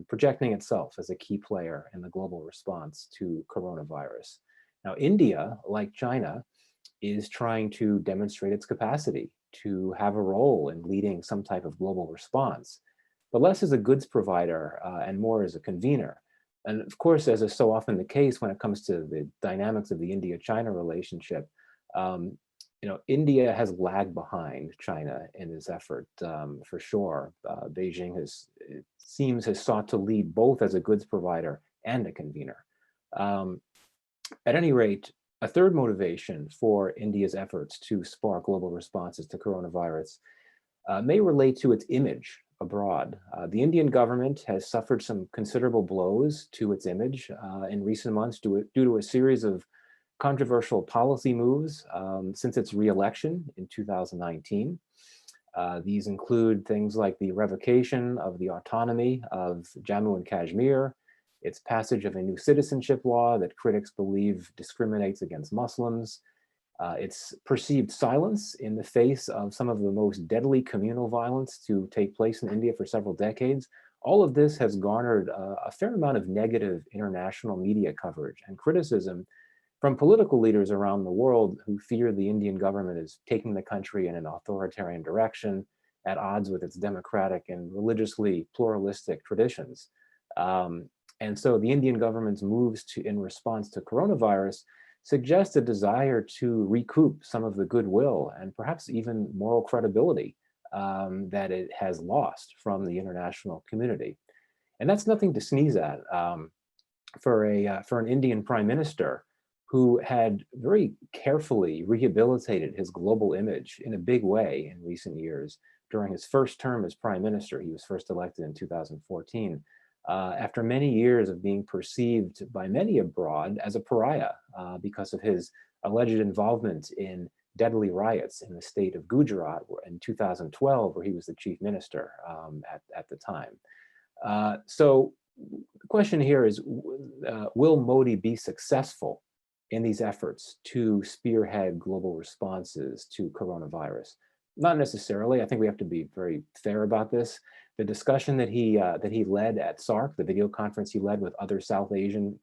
projecting itself as a key player in the global response to coronavirus. Now, India, like China, is trying to demonstrate its capacity to have a role in leading some type of global response, but less as a goods provider and more as a convener. And of course, as is so often the case when it comes to the dynamics of the India-China relationship, India has lagged behind China in this effort, for sure. Beijing has sought to lead both as a goods provider and a convener. At any rate, a third motivation for India's efforts to spark global responses to coronavirus may relate to its image abroad. The Indian government has suffered some considerable blows to its image in recent months due to a series of controversial policy moves since its re-election in 2019. These include things like the revocation of the autonomy of Jammu and Kashmir, its passage of a new citizenship law that critics believe discriminates against Muslims, Its perceived silence in the face of some of the most deadly communal violence to take place in India for several decades. All of this has garnered a fair amount of negative international media coverage and criticism from political leaders around the world who fear the Indian government is taking the country in an authoritarian direction at odds with its democratic and religiously pluralistic traditions. And so the Indian government's moves in response to coronavirus suggest a desire to recoup some of the goodwill and perhaps even moral credibility that it has lost from the international community. And that's nothing to sneeze at for an Indian prime minister who had very carefully rehabilitated his global image in a big way in recent years. During his first term as prime minister, he was first elected in 2014. After many years of being perceived by many abroad as a pariah because of his alleged involvement in deadly riots in the state of Gujarat in 2012, where he was the chief minister at the time. So the question here is, will Modi be successful in these efforts to spearhead global responses to coronavirus? Not necessarily. I think we have to be very fair about this. The discussion that he led at SARC, the video conference he led with other South Asian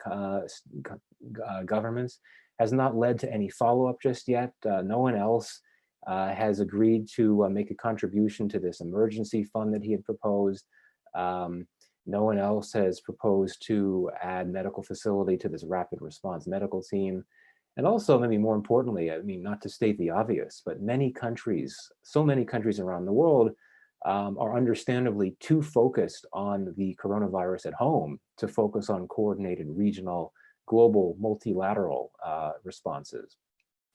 governments, has not led to any follow-up just yet. No one else has agreed to make a contribution to this emergency fund that he had proposed. No one else has proposed to add medical facility to this rapid response medical team. And also, maybe more importantly, I mean, not to state the obvious, but many countries, so many countries around the world are understandably too focused on the coronavirus at home to focus on coordinated regional, global, multilateral responses.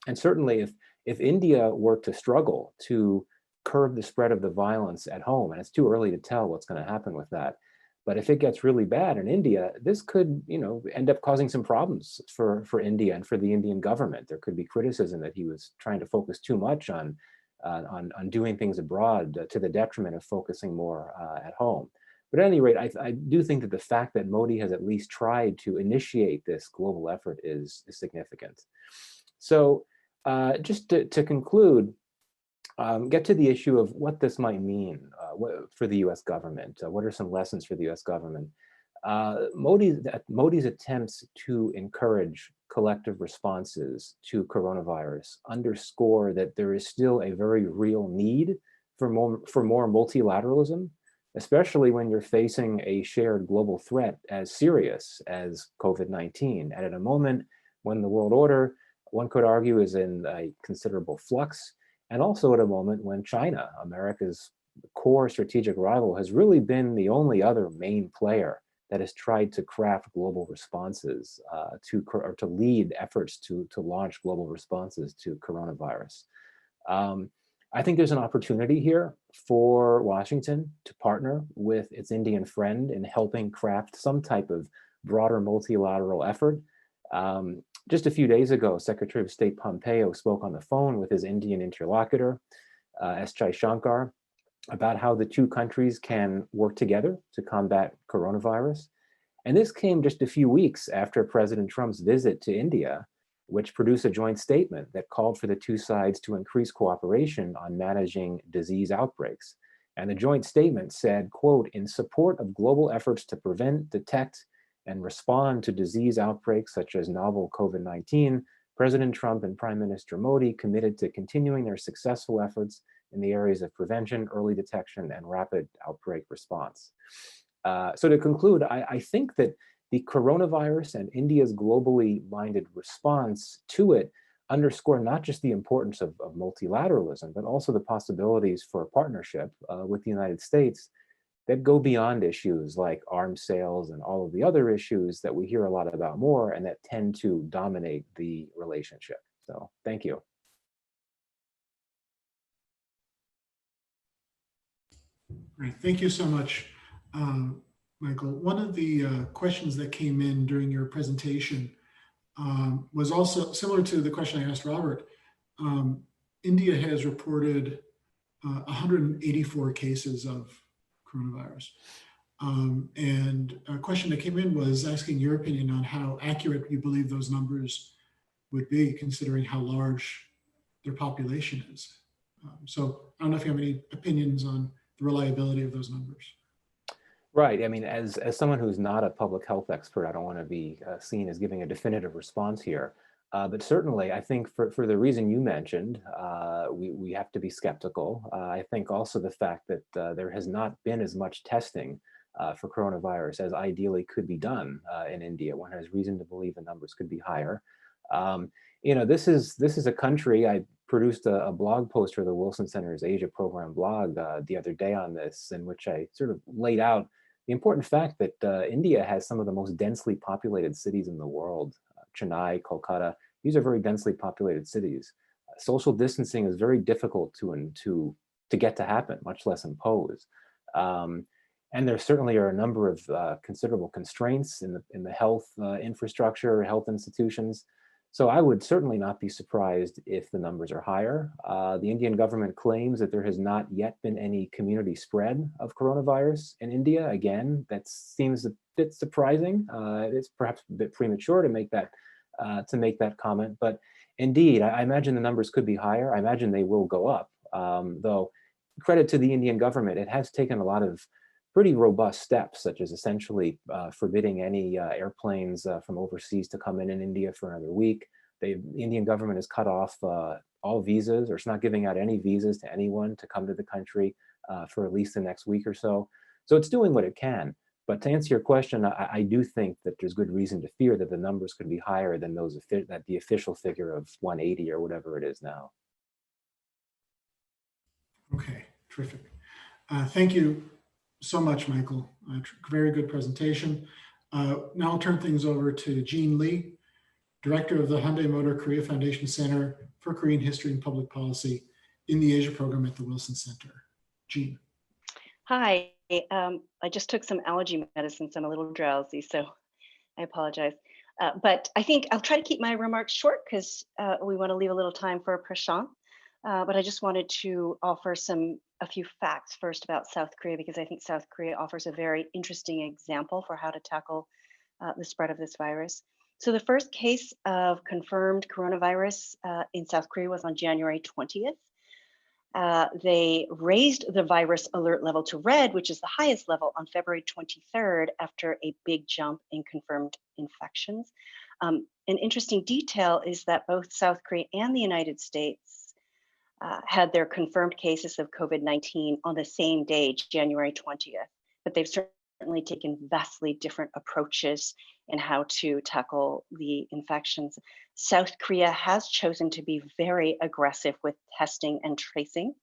And certainly if India were to struggle to curb the spread of the violence at home, and it's too early to tell what's going to happen with that, but if it gets really bad in India, this could, end up causing some problems for India and for the Indian government. There could be criticism that he was trying to focus too much on doing things abroad to the detriment of focusing more at home. But at any rate, I do think that the fact that Modi has at least tried to initiate this global effort is significant. So just to conclude, get to the issue of what this might mean for the US government. What are some lessons for the US government? Modi's attempts to encourage collective responses to coronavirus underscore that there is still a very real need for more multilateralism, especially when you're facing a shared global threat as serious as COVID-19, and at a moment when the world order, one could argue, is in a considerable flux, and also at a moment when China, America's core strategic rival, has really been the only other main player that has tried to craft global responses to lead efforts to launch global responses to coronavirus. I think there's an opportunity here for Washington to partner with its Indian friend in helping craft some type of broader multilateral effort. Just a few days ago, Secretary of State Pompeo spoke on the phone with his Indian interlocutor, S. Jaishankar, about how the two countries can work together to combat coronavirus. And this came just a few weeks after President Trump's visit to India, which produced a joint statement that called for the two sides to increase cooperation on managing disease outbreaks. And the joint statement said, quote, "In support of global efforts to prevent, detect, and respond to disease outbreaks such as novel COVID-19, President Trump and Prime Minister Modi committed to continuing their successful efforts in the areas of prevention, early detection, and rapid outbreak response." So to conclude, I think that the coronavirus and India's globally minded response to it underscore not just the importance of multilateralism, but also the possibilities for a partnership with the United States that go beyond issues like arms sales and all of the other issues that we hear a lot about more and that tend to dominate the relationship. So thank you. Great, thank you so much, Michael. One of the questions that came in during your presentation was also similar to the question I asked Robert. India has reported 184 cases of coronavirus. And a question that came in was asking your opinion on how accurate you believe those numbers would be, considering how large their population is. So I don't know if you have any opinions on the reliability of those numbers. Right. I mean, as someone who's not a public health expert, I don't want to be seen as giving a definitive response here. But certainly, I think for the reason you mentioned, we have to be skeptical. I think also the fact that there has not been as much testing for coronavirus as ideally could be done in India. One has reason to believe the numbers could be higher. You know, this is a country. I produced a blog post for the Wilson Center's Asia program blog the other day on this, in which I sort of laid out the important fact that India has some of the most densely populated cities in the world. Chennai, Kolkata, these are very densely populated cities. Social distancing is very difficult to get to happen, much less impose. And there certainly are a number of considerable constraints in the health infrastructure, health institutions. So I would certainly not be surprised if the numbers are higher. The Indian government claims that there has not yet been any community spread of coronavirus in India. Again, that seems a bit surprising. It's perhaps a bit premature to make that comment, but indeed, I imagine the numbers could be higher. I imagine they will go up, though credit to the Indian government, it has taken a lot of pretty robust steps, such as essentially forbidding any airplanes from overseas to come in India for another week. The Indian government has cut off all visas, or it's not giving out any visas to anyone to come to the country for at least the next week or so. So it's doing what it can. But to answer your question, I do think that there's good reason to fear that the numbers could be higher than the official figure of 180 or whatever it is now. Okay, terrific. Thank you so much, Michael. Very good presentation. Now I'll turn things over to Jean Lee, Director of the Hyundai Motor Korea Foundation Center for Korean History and Public Policy in the Asia program at the Wilson Center. Jean. Hi, I just took some allergy medicine, so I'm a little drowsy, so I apologize. But I think I'll try to keep my remarks short because we want to leave a little time for Prashant. But I just wanted to offer a few facts first about South Korea, because I think South Korea offers a very interesting example for how to tackle the spread of this virus. So the first case of confirmed coronavirus in South Korea was on January 20th. They raised the virus alert level to red, which is the highest level, on February 23rd after a big jump in confirmed infections. An interesting detail is that both South Korea and the United States had their confirmed cases of COVID-19 on the same day, January 20th, but they've certainly taken vastly different approaches in how to tackle the infections. South Korea has chosen to be very aggressive with testing and tracing.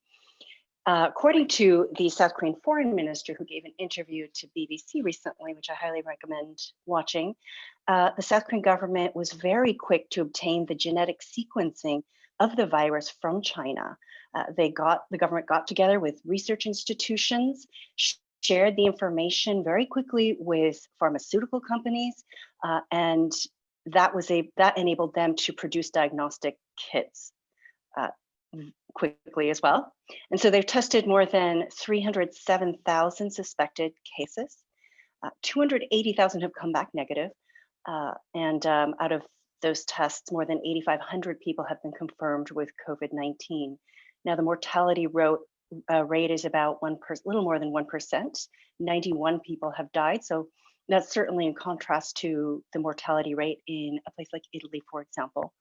According to the South Korean foreign minister, who gave an interview to BBC recently, which I highly recommend watching, the South Korean government was very quick to obtain the genetic sequencing of the virus from China. The government got together with research institutions, shared the information very quickly with pharmaceutical companies, and that enabled them to produce diagnostic kits quickly as well. And so they've tested more than 307,000 suspected cases. 280,000 have come back negative, and out of those tests, more than 8,500 people have been confirmed with COVID-19. Now, the mortality rate is about little more than 1%. 91 people have died. So that's certainly in contrast to the mortality rate in a place like Italy, for example.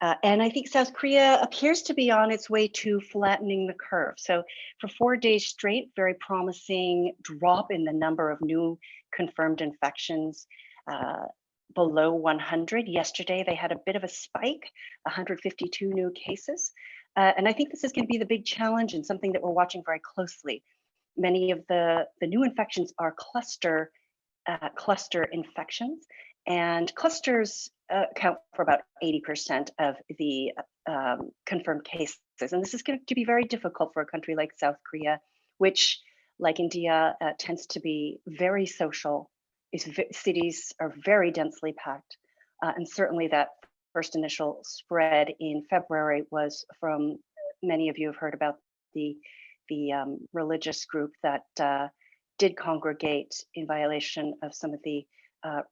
And I think South Korea appears to be on its way to flattening the curve. So for 4 days straight, very promising drop in the number of new confirmed infections. Below 100. Yesterday, they had a bit of a spike, 152 new cases. And I think this is going to be the big challenge and something that we're watching very closely. Many of the new infections are cluster infections, and clusters account for about 80% of the confirmed cases. And this is going to be very difficult for a country like South Korea, which, like India, tends to be very social. Cities are very densely packed, and certainly that first initial spread in February was from, many of you have heard about the religious group that did congregate in violation of some of the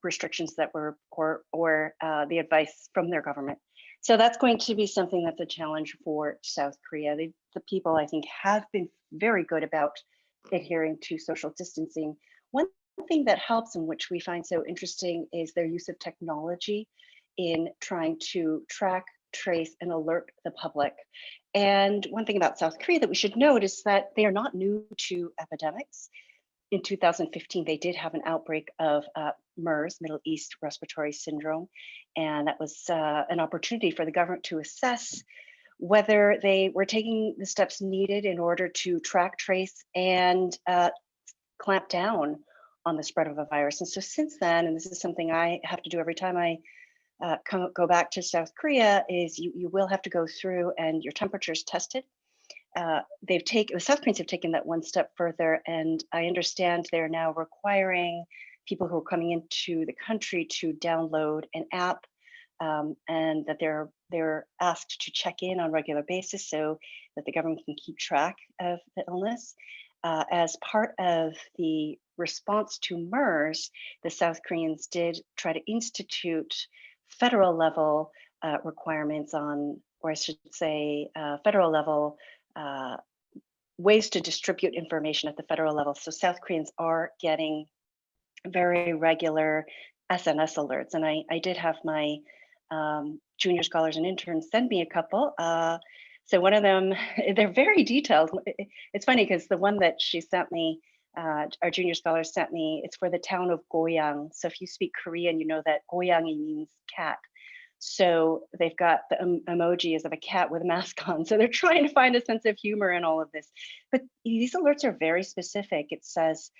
restrictions that were, or the advice from their government. So that's going to be something that's a challenge for South Korea. The people, I think, have been very good about adhering to social distancing. One thing that helps and which we find so interesting is their use of technology in trying to track, trace, and alert the public. And one thing about South Korea that we should note is that they are not new to epidemics. In 2015, they did have an outbreak of MERS, Middle East Respiratory Syndrome, and that was an opportunity for the government to assess whether they were taking the steps needed in order to track, trace, and clamp down on the spread of a virus. And so since then, and this is something I have to do every time I go back to South Korea, is you will have to go through and your temperature is tested. The South Koreans have taken that one step further, and I understand they're now requiring people who are coming into the country to download an app, and that they're asked to check in on a regular basis so that the government can keep track of the illness. As part of the response to MERS, the South Koreans did try to institute federal level requirements on, or I should say, federal level ways to distribute information at the federal level. So South Koreans are getting very regular SNS alerts. And I did have my junior scholars and interns send me a couple. So one of them, they're very detailed. It's funny because the one that she sent me, our junior scholars sent me, it's for the town of Goyang. So if you speak Korean, you know that Goyangi means cat. So they've got the emojis of a cat with a mask on. So they're trying to find a sense of humor in all of this. But these alerts are very specific. It says,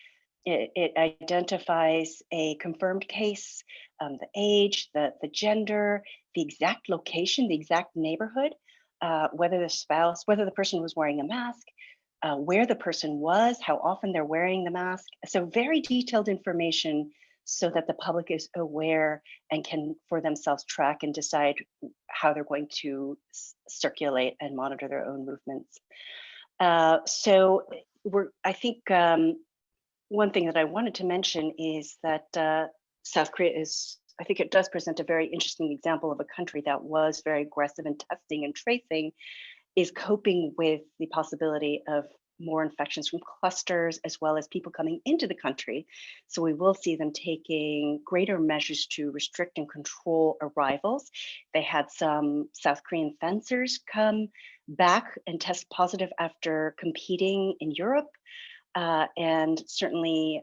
it identifies a confirmed case, the age, the gender, the exact location, the exact neighborhood, whether the person was wearing a mask, where the person was, how often they're wearing the mask. So very detailed information so that the public is aware and can for themselves track and decide how they're going to circulate and monitor their own movements. I think one thing that I wanted to mention is that South Korea I think it does present a very interesting example of a country that was very aggressive in testing and tracing, is coping with the possibility of more infections from clusters, as well as people coming into the country. So we will see them taking greater measures to restrict and control arrivals. They had some South Korean fencers come back and test positive after competing in Europe. And certainly,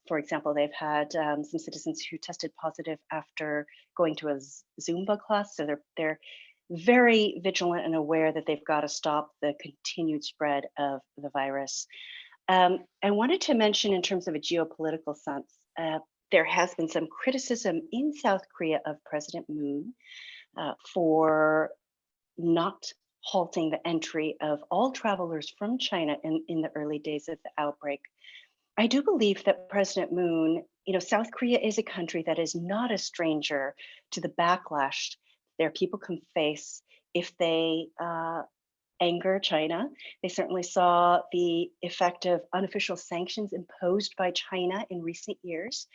for example, they've had some citizens who tested positive after going to a Zumba class. So they're very vigilant and aware that they've got to stop the continued spread of the virus. I wanted to mention, in terms of a geopolitical sense, there has been some criticism in South Korea of President Moon for not halting the entry of all travelers from China in the early days of the outbreak. I do believe that President Moon, South Korea is a country that is not a stranger to the backlash their people can face if they anger China. They certainly saw the effect of unofficial sanctions imposed by China in recent years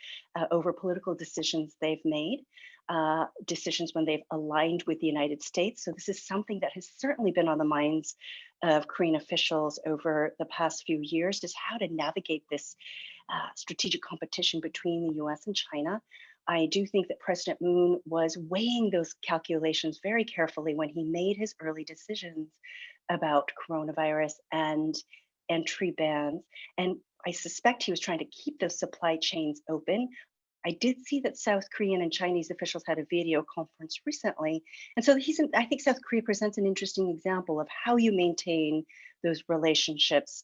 over political decisions they've made, decisions when they've aligned with the United States. So this is something that has certainly been on the minds of Korean officials over the past few years, is how to navigate this strategic competition between the US and China. I do think that President Moon was weighing those calculations very carefully when he made his early decisions about coronavirus and entry bans. And I suspect he was trying to keep those supply chains open. I did see that South Korean and Chinese officials had a video conference recently. And so I think South Korea presents an interesting example of how you maintain those relationships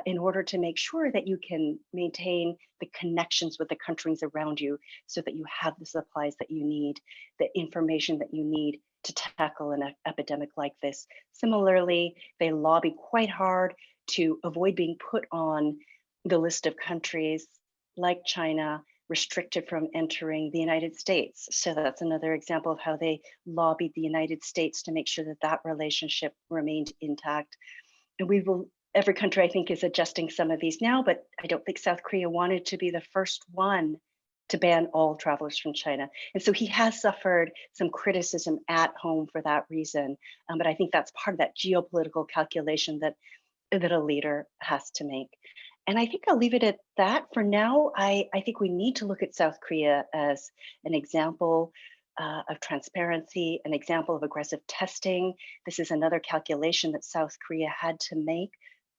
in order to make sure that you can maintain the connections with the countries around you, so that you have the supplies that you need, the information that you need to tackle an epidemic like this. Similarly, they lobby quite hard to avoid being put on the list of countries like China restricted from entering the United States. So that's another example of how they lobbied the United States to make sure that that relationship remained intact. And every country, I think, is adjusting some of these now, but I don't think South Korea wanted to be the first one to ban all travelers from China. And so he has suffered some criticism at home for that reason. But I think that's part of that geopolitical calculation that a leader has to make. And I think I'll leave it at that for now. I think we need to look at South Korea as an example of transparency, an example of aggressive testing. This is another calculation that South Korea had to make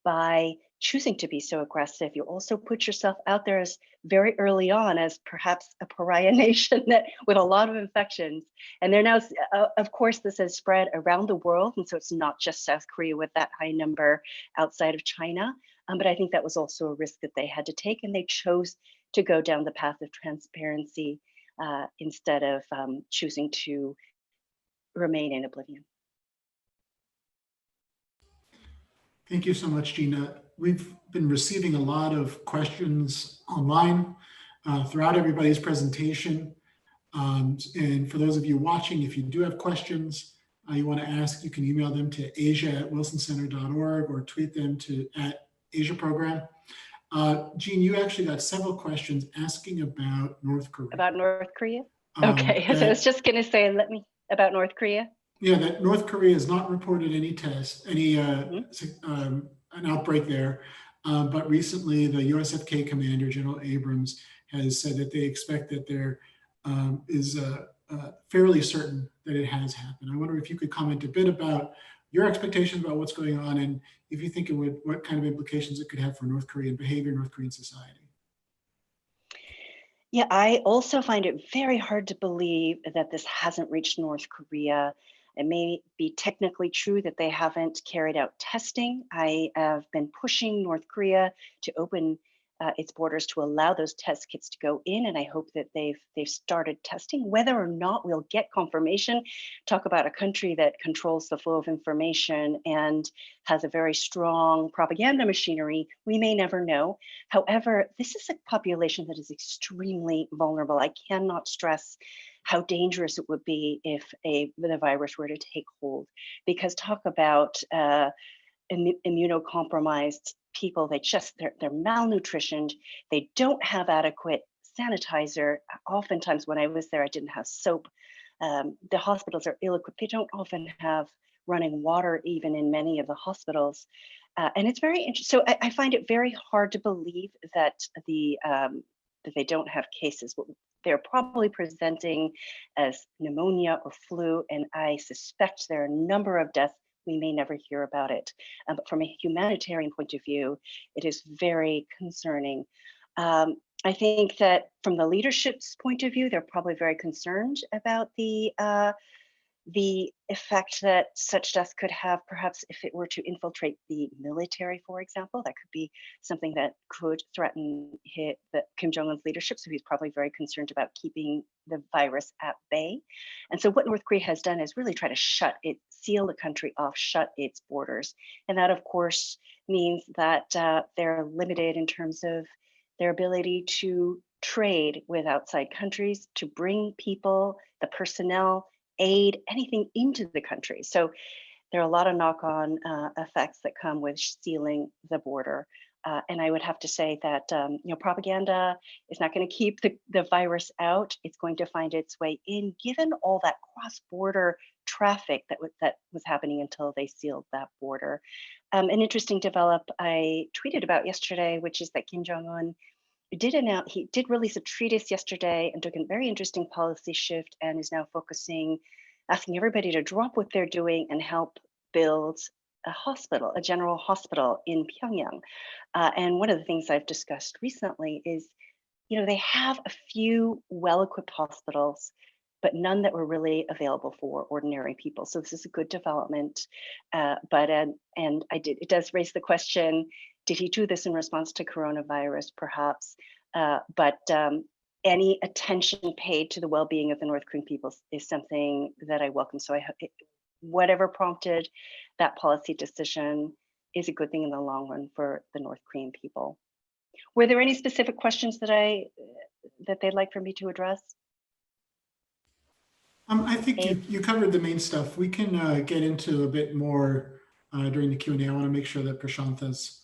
by choosing to be so aggressive. You also put yourself out there as very early on as perhaps a pariah nation that with a lot of infections. And they're now, of course, this has spread around the world. And so it's not just South Korea with that high number outside of China. But I think that was also a risk that they had to take, and they chose to go down the path of transparency instead of choosing to remain in oblivion. Thank you so much, Gina. We've been receiving a lot of questions online throughout everybody's presentation. And for those of you watching, if you do have questions you want to ask, you can email them to asia@wilsoncenter.org or tweet them to @AsiaProgram. Jean, you actually got several questions asking about North Korea. About North Korea? Okay, so I was just going to say, about North Korea. Yeah, that North Korea has not reported any an outbreak there. But recently, the USFK commander, General Abrams, has said that they expect that there is fairly certain that it has happened. I wonder if you could comment a bit about your expectations about what's going on, and if you think it would, what kind of implications it could have for North Korean behavior, North Korean society. Yeah, I also find it very hard to believe that this hasn't reached North Korea. It may be technically true that they haven't carried out testing. I have been pushing North Korea to open its borders to allow those test kits to go in, and I hope that they've started testing. Whether or not we'll get confirmation, talk about a country that controls the flow of information and has a very strong propaganda machinery, we may never know. However, this is a population that is extremely vulnerable. I cannot stress how dangerous it would be if the virus were to take hold, because talk about immunocompromised people, they're malnutritioned, they don't have adequate sanitizer. Oftentimes when I was there, I didn't have soap. The hospitals are ill-equipped. They don't often have running water even in many of the hospitals. And it's very interesting. So I find it very hard to believe that that they don't have cases. They're probably presenting as pneumonia or flu, and I suspect there are a number of deaths. We may never hear about it. But from a humanitarian point of view, it is very concerning. I think that from the leadership's point of view, they're probably very concerned about the effect that such deaths could have, perhaps if it were to infiltrate the military, for example. That could be something that could threaten Kim Jong-un's leadership. So he's probably very concerned about keeping the virus at bay. And so what North Korea has done is really try to seal the country off, shut its borders. And that, of course, means that they're limited in terms of their ability to trade with outside countries, to bring people, the personnel, aid, anything into the country. So there are a lot of knock-on effects that come with sealing the border. And I would have to say that propaganda is not going to keep the virus out. It's going to find its way in, given all that cross-border traffic that was happening until they sealed that border. An interesting develop I tweeted about yesterday, which is that Kim Jong-un he did release a treatise yesterday and took a very interesting policy shift, and is now asking everybody to drop what they're doing and help build a general hospital in Pyongyang. And one of the things I've discussed recently is, they have a few well-equipped hospitals, but none that were really available for ordinary people. So this is a good development. It does raise the question, did he do this in response to coronavirus? Perhaps, but any attention paid to the well-being of the North Korean people is something that I welcome. So whatever prompted that policy decision is a good thing in the long run for the North Korean people. Were there any specific questions that they'd like for me to address? I think you covered the main stuff. We can get into a bit more during the Q&A. I want to make sure that Prashant has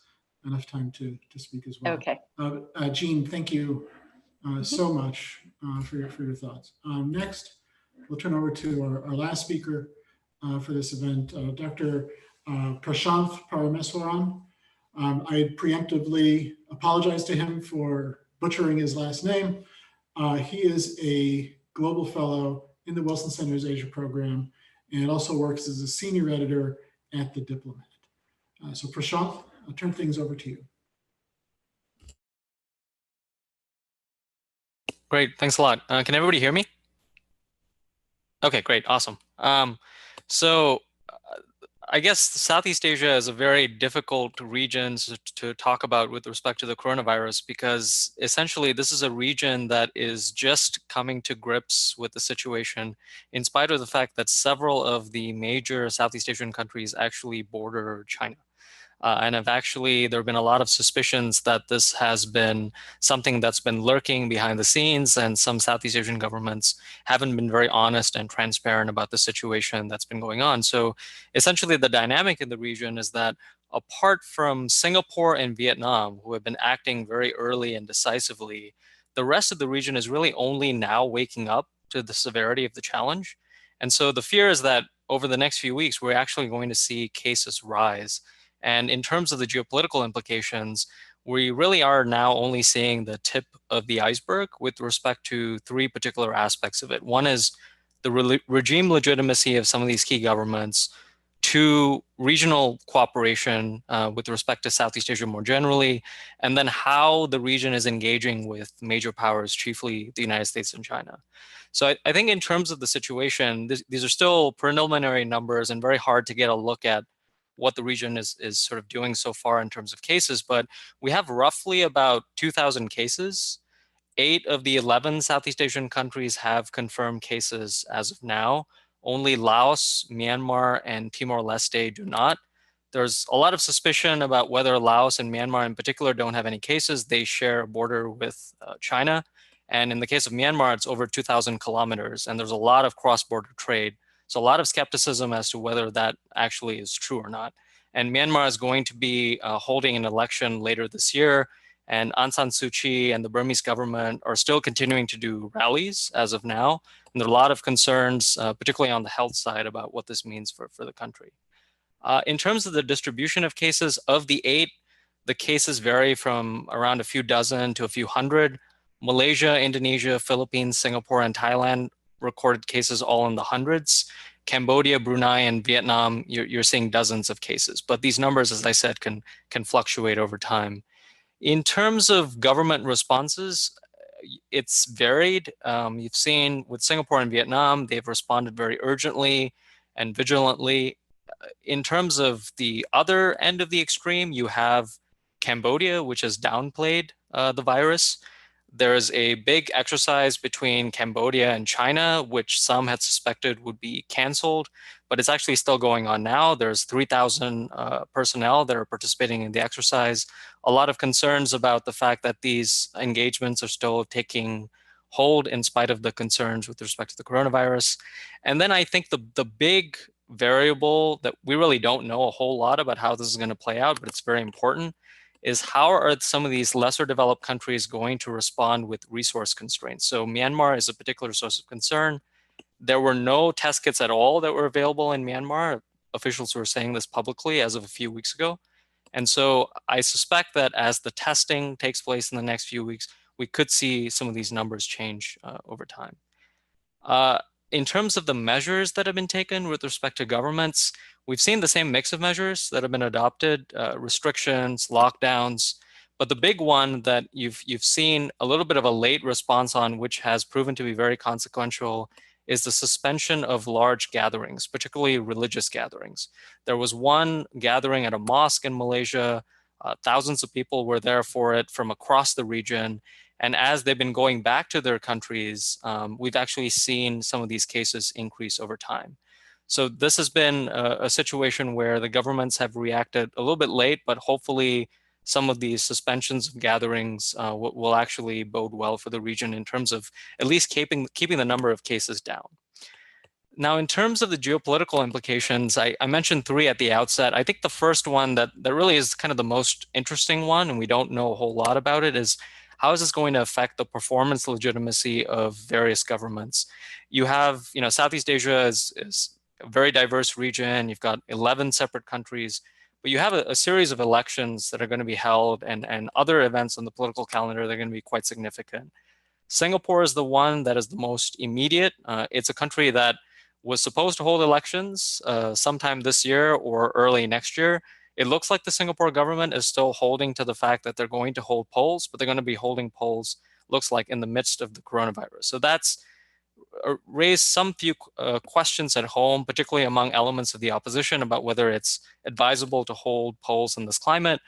enough time to speak as well. Okay. Jean, thank you so much for your thoughts. Next, we'll turn over to our last speaker for this event, Dr. Prashanth Parameswaran. I preemptively apologize to him for butchering his last name. He is a global fellow in the Wilson Center's Asia program and also works as a senior editor at The Diplomat. So Prashanth, I'll turn things over to you. Great, thanks a lot. Can everybody hear me? Okay, great, awesome. So I guess Southeast Asia is a very difficult region to talk about with respect to the coronavirus, because essentially this is a region that is just coming to grips with the situation, in spite of the fact that several of the major Southeast Asian countries actually border China. And there have been a lot of suspicions that this has been something that's been lurking behind the scenes, and some Southeast Asian governments haven't been very honest and transparent about the situation that's been going on. So essentially the dynamic in the region is that apart from Singapore and Vietnam, who have been acting very early and decisively, the rest of the region is really only now waking up to the severity of the challenge. And so the fear is that over the next few weeks, we're actually going to see cases rise. And in terms of the geopolitical implications, we really are now only seeing the tip of the iceberg with respect to three particular aspects of it. One is the regime legitimacy of some of these key governments. Two, regional cooperation with respect to Southeast Asia more generally, and then how the region is engaging with major powers, chiefly the United States and China. So I think in terms of the situation, these are still preliminary numbers and very hard to get a look at what the region is sort of doing so far in terms of cases, but we have roughly about 2,000 cases. 8 of the 11 Southeast Asian countries have confirmed cases as of now. Only Laos, Myanmar, and Timor-Leste do not. There's a lot of suspicion about whether Laos and Myanmar in particular don't have any cases. They share a border with China. And in the case of Myanmar, it's over 2,000 kilometers, and there's a lot of cross-border trade. So a lot of skepticism as to whether that actually is true or not. And Myanmar is going to be holding an election later this year, and Aung San Suu Kyi and the Burmese government are still continuing to do rallies as of now. And there are a lot of concerns, particularly on the health side, about what this means for the country. In terms of the distribution of cases, of the 8, the cases vary from around a few dozen to a few hundred. Malaysia, Indonesia, Philippines, Singapore, and Thailand recorded cases all in the hundreds. Cambodia, Brunei, and Vietnam, you're seeing dozens of cases. But these numbers, as I said, can fluctuate over time. In terms of government responses, it's varied. You've seen with Singapore and Vietnam, they've responded very urgently and vigilantly. In terms of the other end of the extreme, you have Cambodia, which has downplayed the virus. There is a big exercise between Cambodia and China, which some had suspected would be canceled, but it's actually still going on now. There's 3,000 personnel that are participating in the exercise. A lot of concerns about the fact that these engagements are still taking hold in spite of the concerns with respect to the coronavirus. And then I think the big variable that we really don't know a whole lot about how this is going to play out, but it's very important, is how are some of these lesser developed countries going to respond with resource constraints? So Myanmar is a particular source of concern. There were no test kits at all that were available in Myanmar. Officials were saying this publicly as of a few weeks ago. And so I suspect that as the testing takes place in the next few weeks, we could see some of these numbers change over time. In terms of the measures that have been taken with respect to governments, we've seen the same mix of measures that have been adopted, restrictions, lockdowns, but the big one that you've seen a little bit of a late response on, which has proven to be very consequential, is the suspension of large gatherings, particularly religious gatherings. There was one gathering at a mosque in Malaysia. Thousands of people were there for it from across the region. And as they've been going back to their countries, we've actually seen some of these cases increase over time. So this has been a situation where the governments have reacted a little bit late, but hopefully some of these suspensions of gatherings will actually bode well for the region in terms of at least keeping the number of cases down. Now, in terms of the geopolitical implications, I mentioned 3 at the outset. I think the first one that really is kind of the most interesting one, and we don't know a whole lot about it, is how is this going to affect the performance legitimacy of various governments? You have, Southeast Asia is a very diverse region. You've got 11 separate countries, but you have a series of elections that are going to be held and other events on the political calendar that are going to be quite significant. Singapore is the one that is the most immediate. It's a country that was supposed to hold elections sometime this year or early next year. It looks like the Singapore government is still holding to the fact that they're going to hold polls, but they're going to be holding polls, looks like, in the midst of the coronavirus. So that's raised some few questions at home, particularly among elements of the opposition, about whether it's advisable to hold polls in this climate.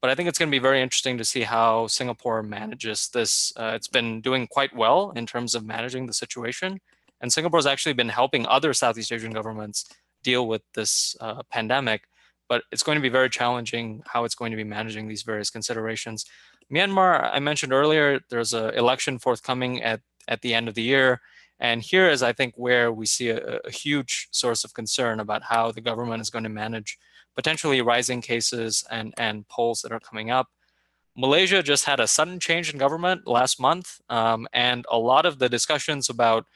But I think it's going to be very interesting to see how Singapore manages this. It's been doing quite well in terms of managing the situation. And Singapore has actually been helping other Southeast Asian governments deal with this pandemic. But it's going to be very challenging how it's going to be managing these various considerations. Myanmar, I mentioned earlier, there's an election forthcoming at the end of the year. And here is, I think, where we see a huge source of concern about how the government is going to manage potentially rising cases and polls that are coming up. Malaysia just had a sudden change in government last month, and a lot of the discussions about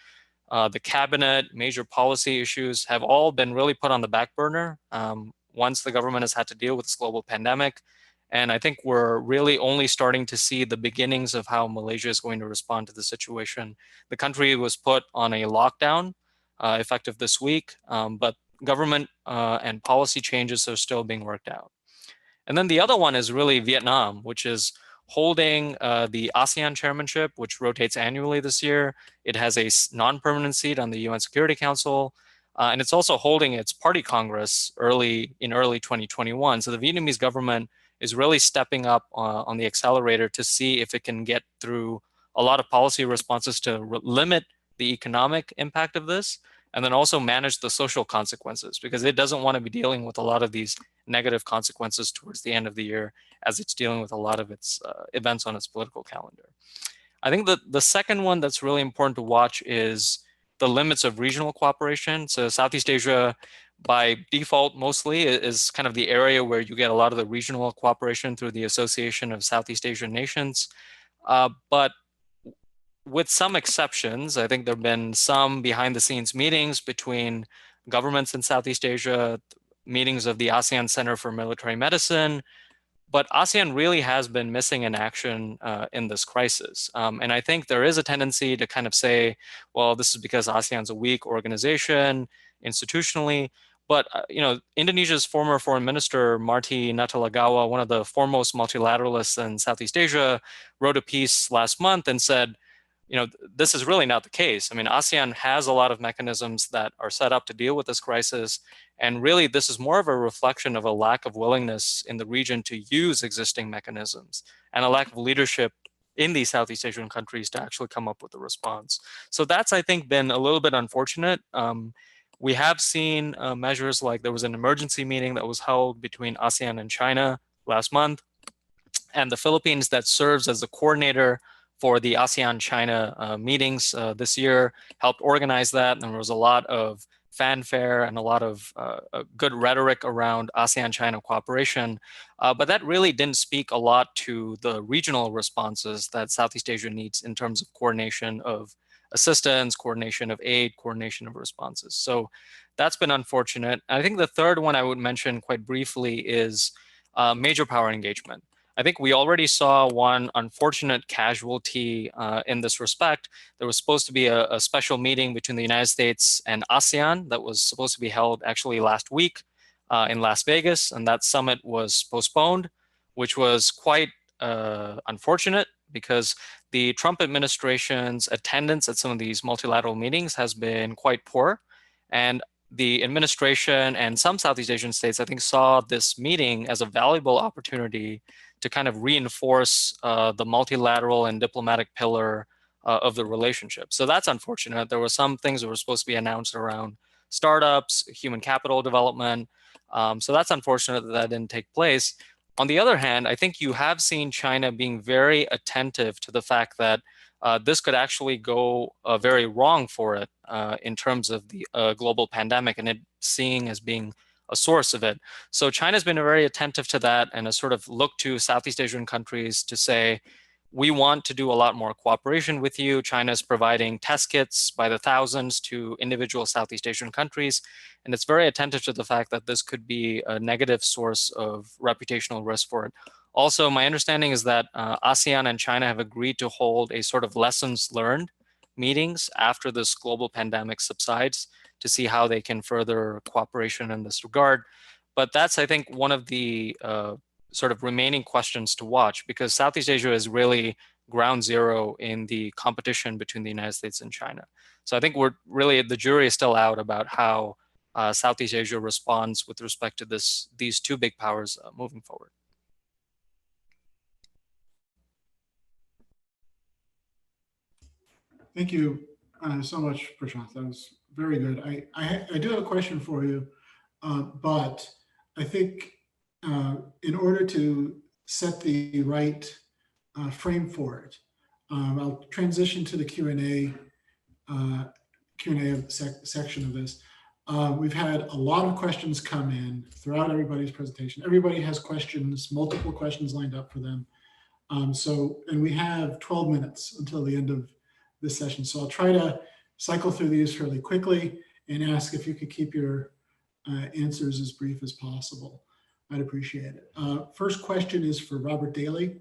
the cabinet, major policy issues have all been really put on the back burner once the government has had to deal with this global pandemic. And I think we're really only starting to see the beginnings of how Malaysia is going to respond to the situation. The country was put on a lockdown effective this week, but government and policy changes are still being worked out. And then the other one is really Vietnam, which is holding the ASEAN chairmanship, which rotates annually this year. It has a non-permanent seat on the UN Security Council. And it's also holding its party congress in early 2021. So the Vietnamese government is really stepping up on the accelerator to see if it can get through a lot of policy responses to limit the economic impact of this, and then also manage the social consequences, because it doesn't want to be dealing with a lot of these negative consequences towards the end of the year as it's dealing with a lot of its events on its political calendar. I think the second one that's really important to watch is the limits of regional cooperation. So Southeast Asia, by default, mostly is kind of the area where you get a lot of the regional cooperation through the Association of Southeast Asian Nations. But with some exceptions, I think there have been some behind the scenes meetings between governments in Southeast Asia, meetings of the ASEAN Center for Military Medicine, but ASEAN really has been missing in action in this crisis. And I think there is a tendency to kind of say, well, this is because ASEAN's a weak organization institutionally. But Indonesia's former foreign minister, Marty Natalegawa, one of the foremost multilateralists in Southeast Asia, wrote a piece last month and said, this is really not the case. I mean, ASEAN has a lot of mechanisms that are set up to deal with this crisis. And really, this is more of a reflection of a lack of willingness in the region to use existing mechanisms and a lack of leadership in these Southeast Asian countries to actually come up with a response. So that's, I think, been a little bit unfortunate. We have seen measures like there was an emergency meeting that was held between ASEAN and China last month, and the Philippines that serves as the coordinator for the ASEAN-China meetings this year helped organize that. And there was a lot of fanfare and a lot of good rhetoric around ASEAN-China cooperation. But that really didn't speak a lot to the regional responses that Southeast Asia needs in terms of coordination of assistance, coordination of aid, coordination of responses. So that's been unfortunate. I think the third one I would mention quite briefly is major power engagement. I think we already saw one unfortunate casualty in this respect. There was supposed to be a special meeting between the United States and ASEAN that was supposed to be held actually last week in Las Vegas, and that summit was postponed, which was quite unfortunate because the Trump administration's attendance at some of these multilateral meetings has been quite poor. And the administration and some Southeast Asian states, I think, saw this meeting as a valuable opportunity to kind of reinforce the multilateral and diplomatic pillar of the relationship. So that's unfortunate. There were some things that were supposed to be announced around startups, human capital development. So that's unfortunate that that didn't take place. On the other hand, I think you have seen China being very attentive to the fact that this could actually go very wrong for it in terms of the global pandemic, and it seeing as being a source of it. So China's been very attentive to that and has sort of looked to Southeast Asian countries to say, we want to do a lot more cooperation with you. China is providing test kits by the thousands to individual Southeast Asian countries. And it's very attentive to the fact that this could be a negative source of reputational risk for it. Also, my understanding is that ASEAN and China have agreed to hold a sort of lessons learned meetings after this global pandemic subsides to see how they can further cooperation in this regard. But that's, I think, one of the sort of remaining questions to watch, because Southeast Asia is really ground zero in the competition between the United States and China. So I think the jury is still out about how Southeast Asia responds with respect to these two big powers moving forward. Thank you so much, Prashant. That was very good. I do have a question for you, but I think in order to set the right frame for it, I'll transition to the Q&A section of this. We've had a lot of questions come in throughout everybody's presentation. Everybody has questions, multiple questions lined up for them. And we have 12 minutes until the end of this session. So I'll try to cycle through these fairly quickly and ask if you could keep your answers as brief as possible. I'd appreciate it. First question is for Robert Daly,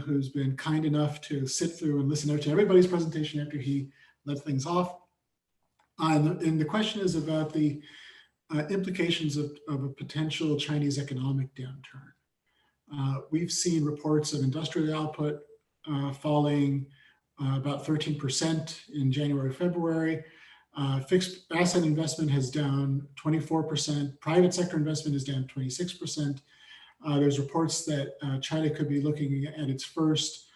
who's been kind enough to sit through and listen out to everybody's presentation after he let things off. And the question is about the implications of a potential Chinese economic downturn. We've seen reports of industrial output falling about 13% in January, February. Fixed asset investment has down 24%. Private sector investment is down 26%. There's reports that China could be looking at its first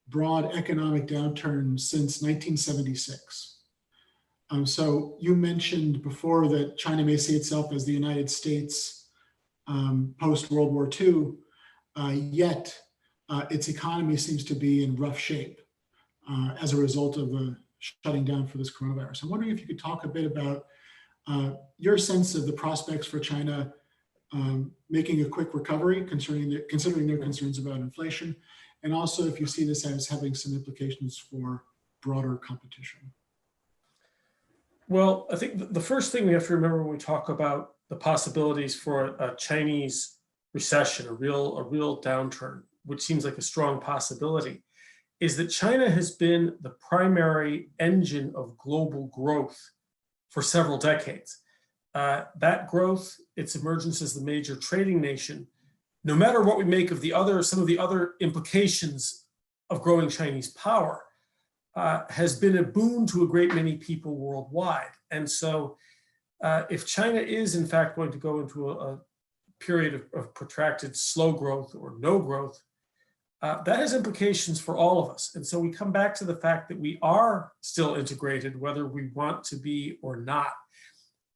broad economic downturn since 1976. So you mentioned before that China may see itself as the United States post-World War II, yet its economy seems to be in rough shape as a result of the shutting down for this coronavirus. I'm wondering if you could talk a bit about your sense of the prospects for China making a quick recovery, considering their concerns about inflation, and also if you see this as having some implications for broader competition. Well, I think the first thing we have to remember when we talk about the possibilities for a Chinese recession, a real downturn, which seems like a strong possibility, is that China has been the primary engine of global growth for several decades. That growth, its emergence as the major trading nation, no matter what we make of some of the other implications of growing Chinese power, has been a boon to a great many people worldwide. And so if China is in fact going to go into a period of protracted slow growth or no growth, that has implications for all of us. And so we come back to the fact that we are still integrated, whether we want to be or not.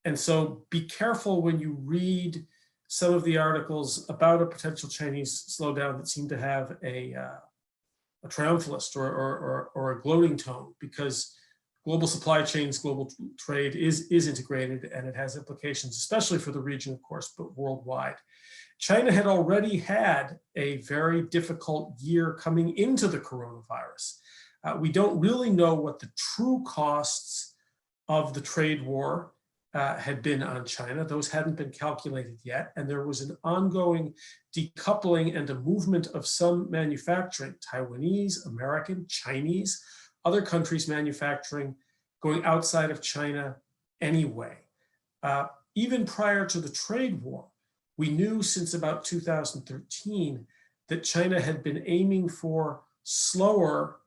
And so be careful when you read some of the articles about a potential Chinese slowdown that seem to have a triumphalist or a gloating tone, because global supply chains, global trade is integrated, and it has implications, especially for the region, of course, but worldwide. China had already had a very difficult year coming into the coronavirus. We don't really know what the true costs of the trade war had been on China. Those hadn't been calculated yet. And there was an ongoing decoupling and a movement of some manufacturing, Taiwanese, American, Chinese, other countries manufacturing, going outside of China anyway. Even prior to the trade war, we knew since about 2013 that China had been aiming for slower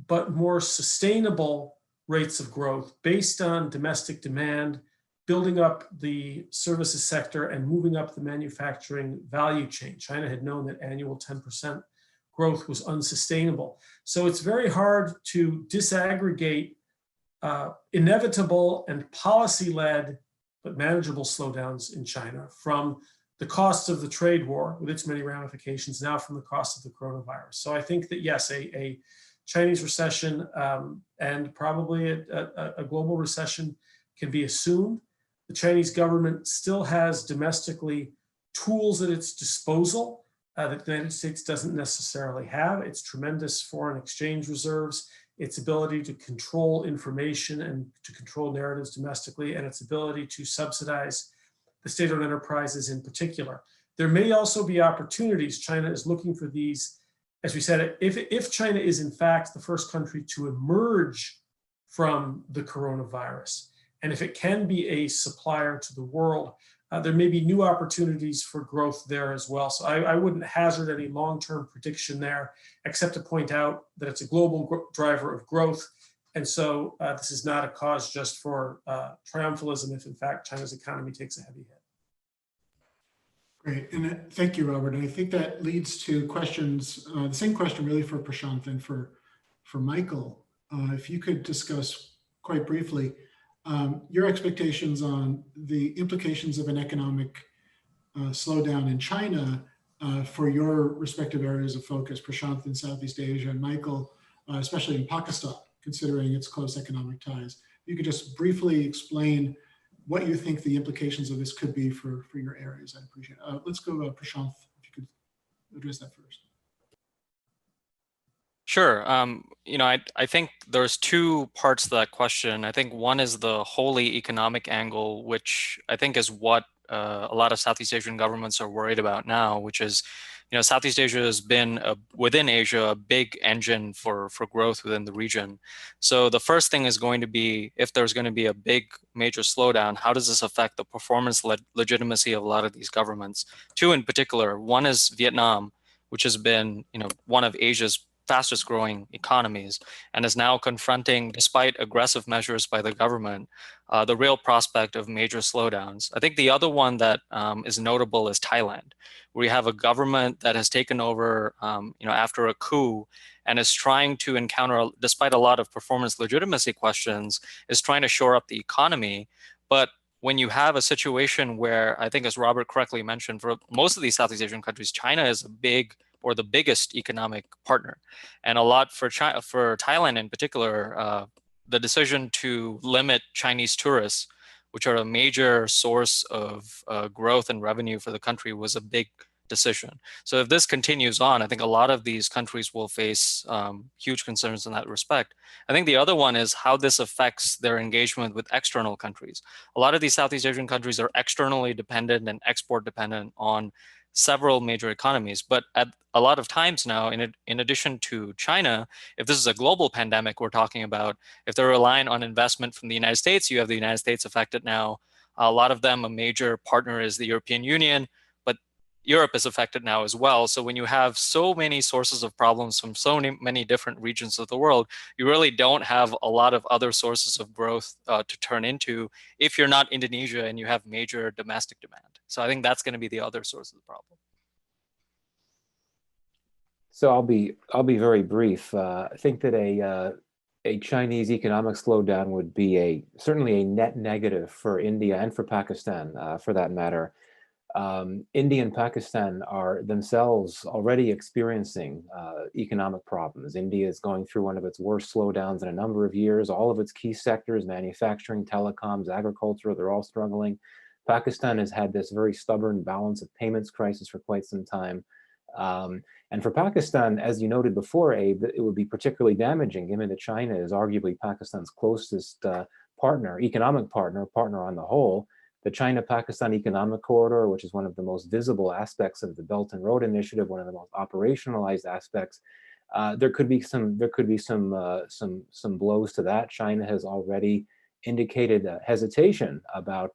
but more sustainable rates of growth based on domestic demand, building up the services sector and moving up the manufacturing value chain. China had known that annual 10% growth was unsustainable. So it's very hard to disaggregate inevitable and policy-led but manageable slowdowns in China from the costs of the trade war with its many ramifications, now from the cost of the coronavirus. So I think that yes, a Chinese recession and probably a global recession can be assumed. The Chinese government still has domestically tools at its disposal that the United States doesn't necessarily have. Its tremendous foreign exchange reserves, its ability to control information and to control narratives domestically, and its ability to subsidize the state-owned enterprises in particular. There may also be opportunities. China is looking for these. As we said, if China is in fact the first country to emerge from the coronavirus, and if it can be a supplier to the world, there may be new opportunities for growth there as well. So I wouldn't hazard any long-term prediction there, except to point out that it's a global driver of growth. And so this is not a cause just for triumphalism if in fact China's economy takes a heavy hit. Great, and thank you, Robert. And I think that leads to questions, the same question really for Prashant and for Michael. If you could discuss quite briefly your expectations on the implications of an economic slowdown in China for your respective areas of focus, Prashant in Southeast Asia and Michael, especially in Pakistan, considering its close economic ties. You could just briefly explain what you think the implications of this could be for your areas. I'd appreciate it. Let's go Prashant, if you could address that first. Sure. I think there's two parts to that question. I think one is the wholly economic angle, which I think is what a lot of Southeast Asian governments are worried about now, which is, Southeast Asia has been within Asia a big engine for growth within the region. So the first thing is going to be, if there's going to be a big major slowdown, how does this affect the performance legitimacy of a lot of these governments? Two in particular. One is Vietnam, which has been one of Asia's fastest growing economies and is now confronting, despite aggressive measures by the government, the real prospect of major slowdowns. I think the other one that is notable is Thailand, where you have a government that has taken over after a coup and is trying to encounter, despite a lot of performance legitimacy questions, is trying to shore up the economy. But when you have a situation where, I think as Robert correctly mentioned, for most of these Southeast Asian countries, China is a big or the biggest economic partner. And a lot for Thailand in particular, the decision to limit Chinese tourists, which are a major source of growth and revenue for the country, was a big decision. So if this continues on, I think a lot of these countries will face huge concerns in that respect. I think the other one is how this affects their engagement with external countries. A lot of these Southeast Asian countries are externally dependent and export dependent on several major economies. But at a lot of times now, in addition to China, if this is a global pandemic we're talking about, if they're relying on investment from the United States, you have the United States affected now. A lot of them, a major partner is the European Union, but Europe is affected now as well. So when you have so many sources of problems from so many different regions of the world, you really don't have a lot of other sources of growth to turn into if you're not Indonesia and you have major domestic demand. So I think that's going to be the other source of the problem. So I'll be very brief. I think that a Chinese economic slowdown would be certainly a net negative for India and for Pakistan, for that matter. India and Pakistan are themselves already experiencing economic problems. India is going through one of its worst slowdowns in a number of years. All of its key sectors, manufacturing, telecoms, agriculture, they're all struggling. Pakistan has had this very stubborn balance of payments crisis for quite some time. And for Pakistan, as you noted before, Abe, it would be particularly damaging given that China is arguably Pakistan's closest economic partner on the whole. The China-Pakistan Economic Corridor, which is one of the most visible aspects of the Belt and Road Initiative, one of the most operationalized aspects, there could be some blows to that. China has already indicated hesitation about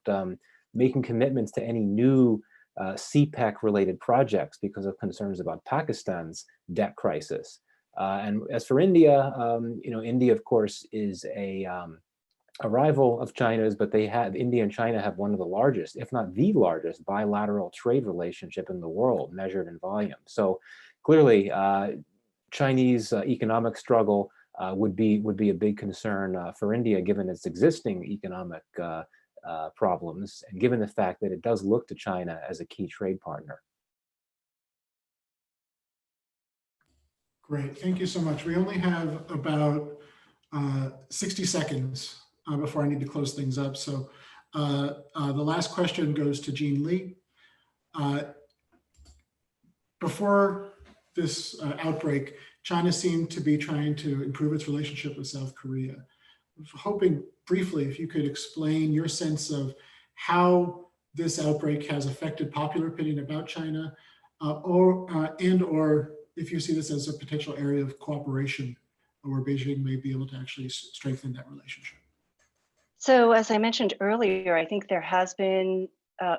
making commitments to any new CPEC-related projects because of concerns about Pakistan's debt crisis. And as for India, India, of course, is a rival of China's, but India and China have one of the largest, if not the largest, bilateral trade relationship in the world, measured in volume. So clearly, Chinese economic struggle would be a big concern for India, given its existing economic problems, and given the fact that it does look to China as a key trade partner. Great, thank you so much. We only have about 60 seconds before I need to close things up. So the last question goes to Jean Lee. before this outbreak, China seemed to be trying to improve its relationship with South Korea. I was hoping briefly if you could explain your sense of how this outbreak has affected popular opinion about China, or if you see this as a potential area of cooperation where Beijing may be able to actually strengthen that relationship. So as I mentioned earlier, I think there has been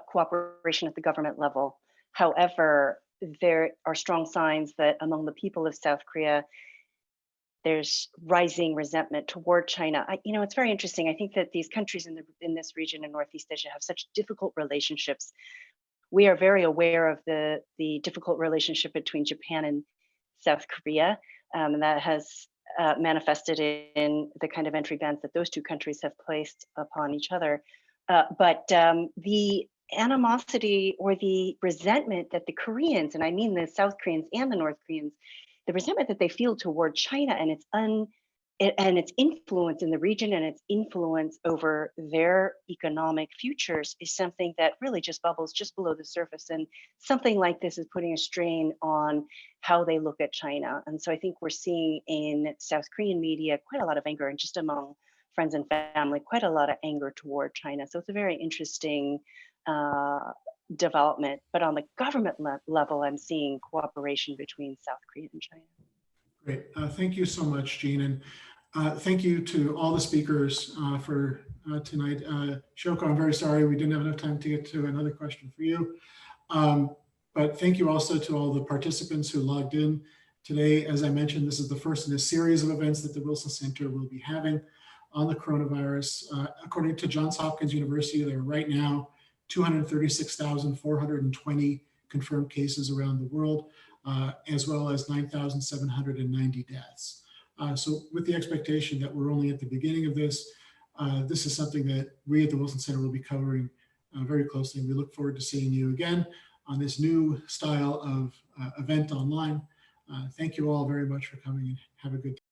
cooperation at the government level. However, there are strong signs that among the people of South Korea, there's rising resentment toward China. It's very interesting. I think that these countries in this region in Northeast Asia have such difficult relationships. We are very aware of the difficult relationship between Japan and South Korea, and that has manifested in the kind of entry bans that those two countries have placed upon each other. But the animosity or the resentment that the Koreans, and I mean the South Koreans and the North Koreans, the resentment that they feel toward China and its influence in the region and its influence over their economic futures is something that really just bubbles just below the surface. And something like this is putting a strain on how they look at China. And so I think we're seeing in South Korean media quite a lot of anger, and just among friends and family, quite a lot of anger toward China. So it's a very interesting development. But on the government level, I'm seeing cooperation between South Korea and China. Great. Thank you so much, Jean. And thank you to all the speakers for tonight. Shoko, I'm very sorry we didn't have enough time to get to another question for you. But thank you also to all the participants who logged in today. As I mentioned, this is the first in a series of events that the Wilson Center will be having on the coronavirus. According to Johns Hopkins University, there are right now 236,420 confirmed cases around the world, as well as 9,790 deaths. So with the expectation that we're only at the beginning of this, this is something that we at the Wilson Center will be covering very closely. We look forward to seeing you again on this new style of event online. Thank you all very much for coming, and have a good day.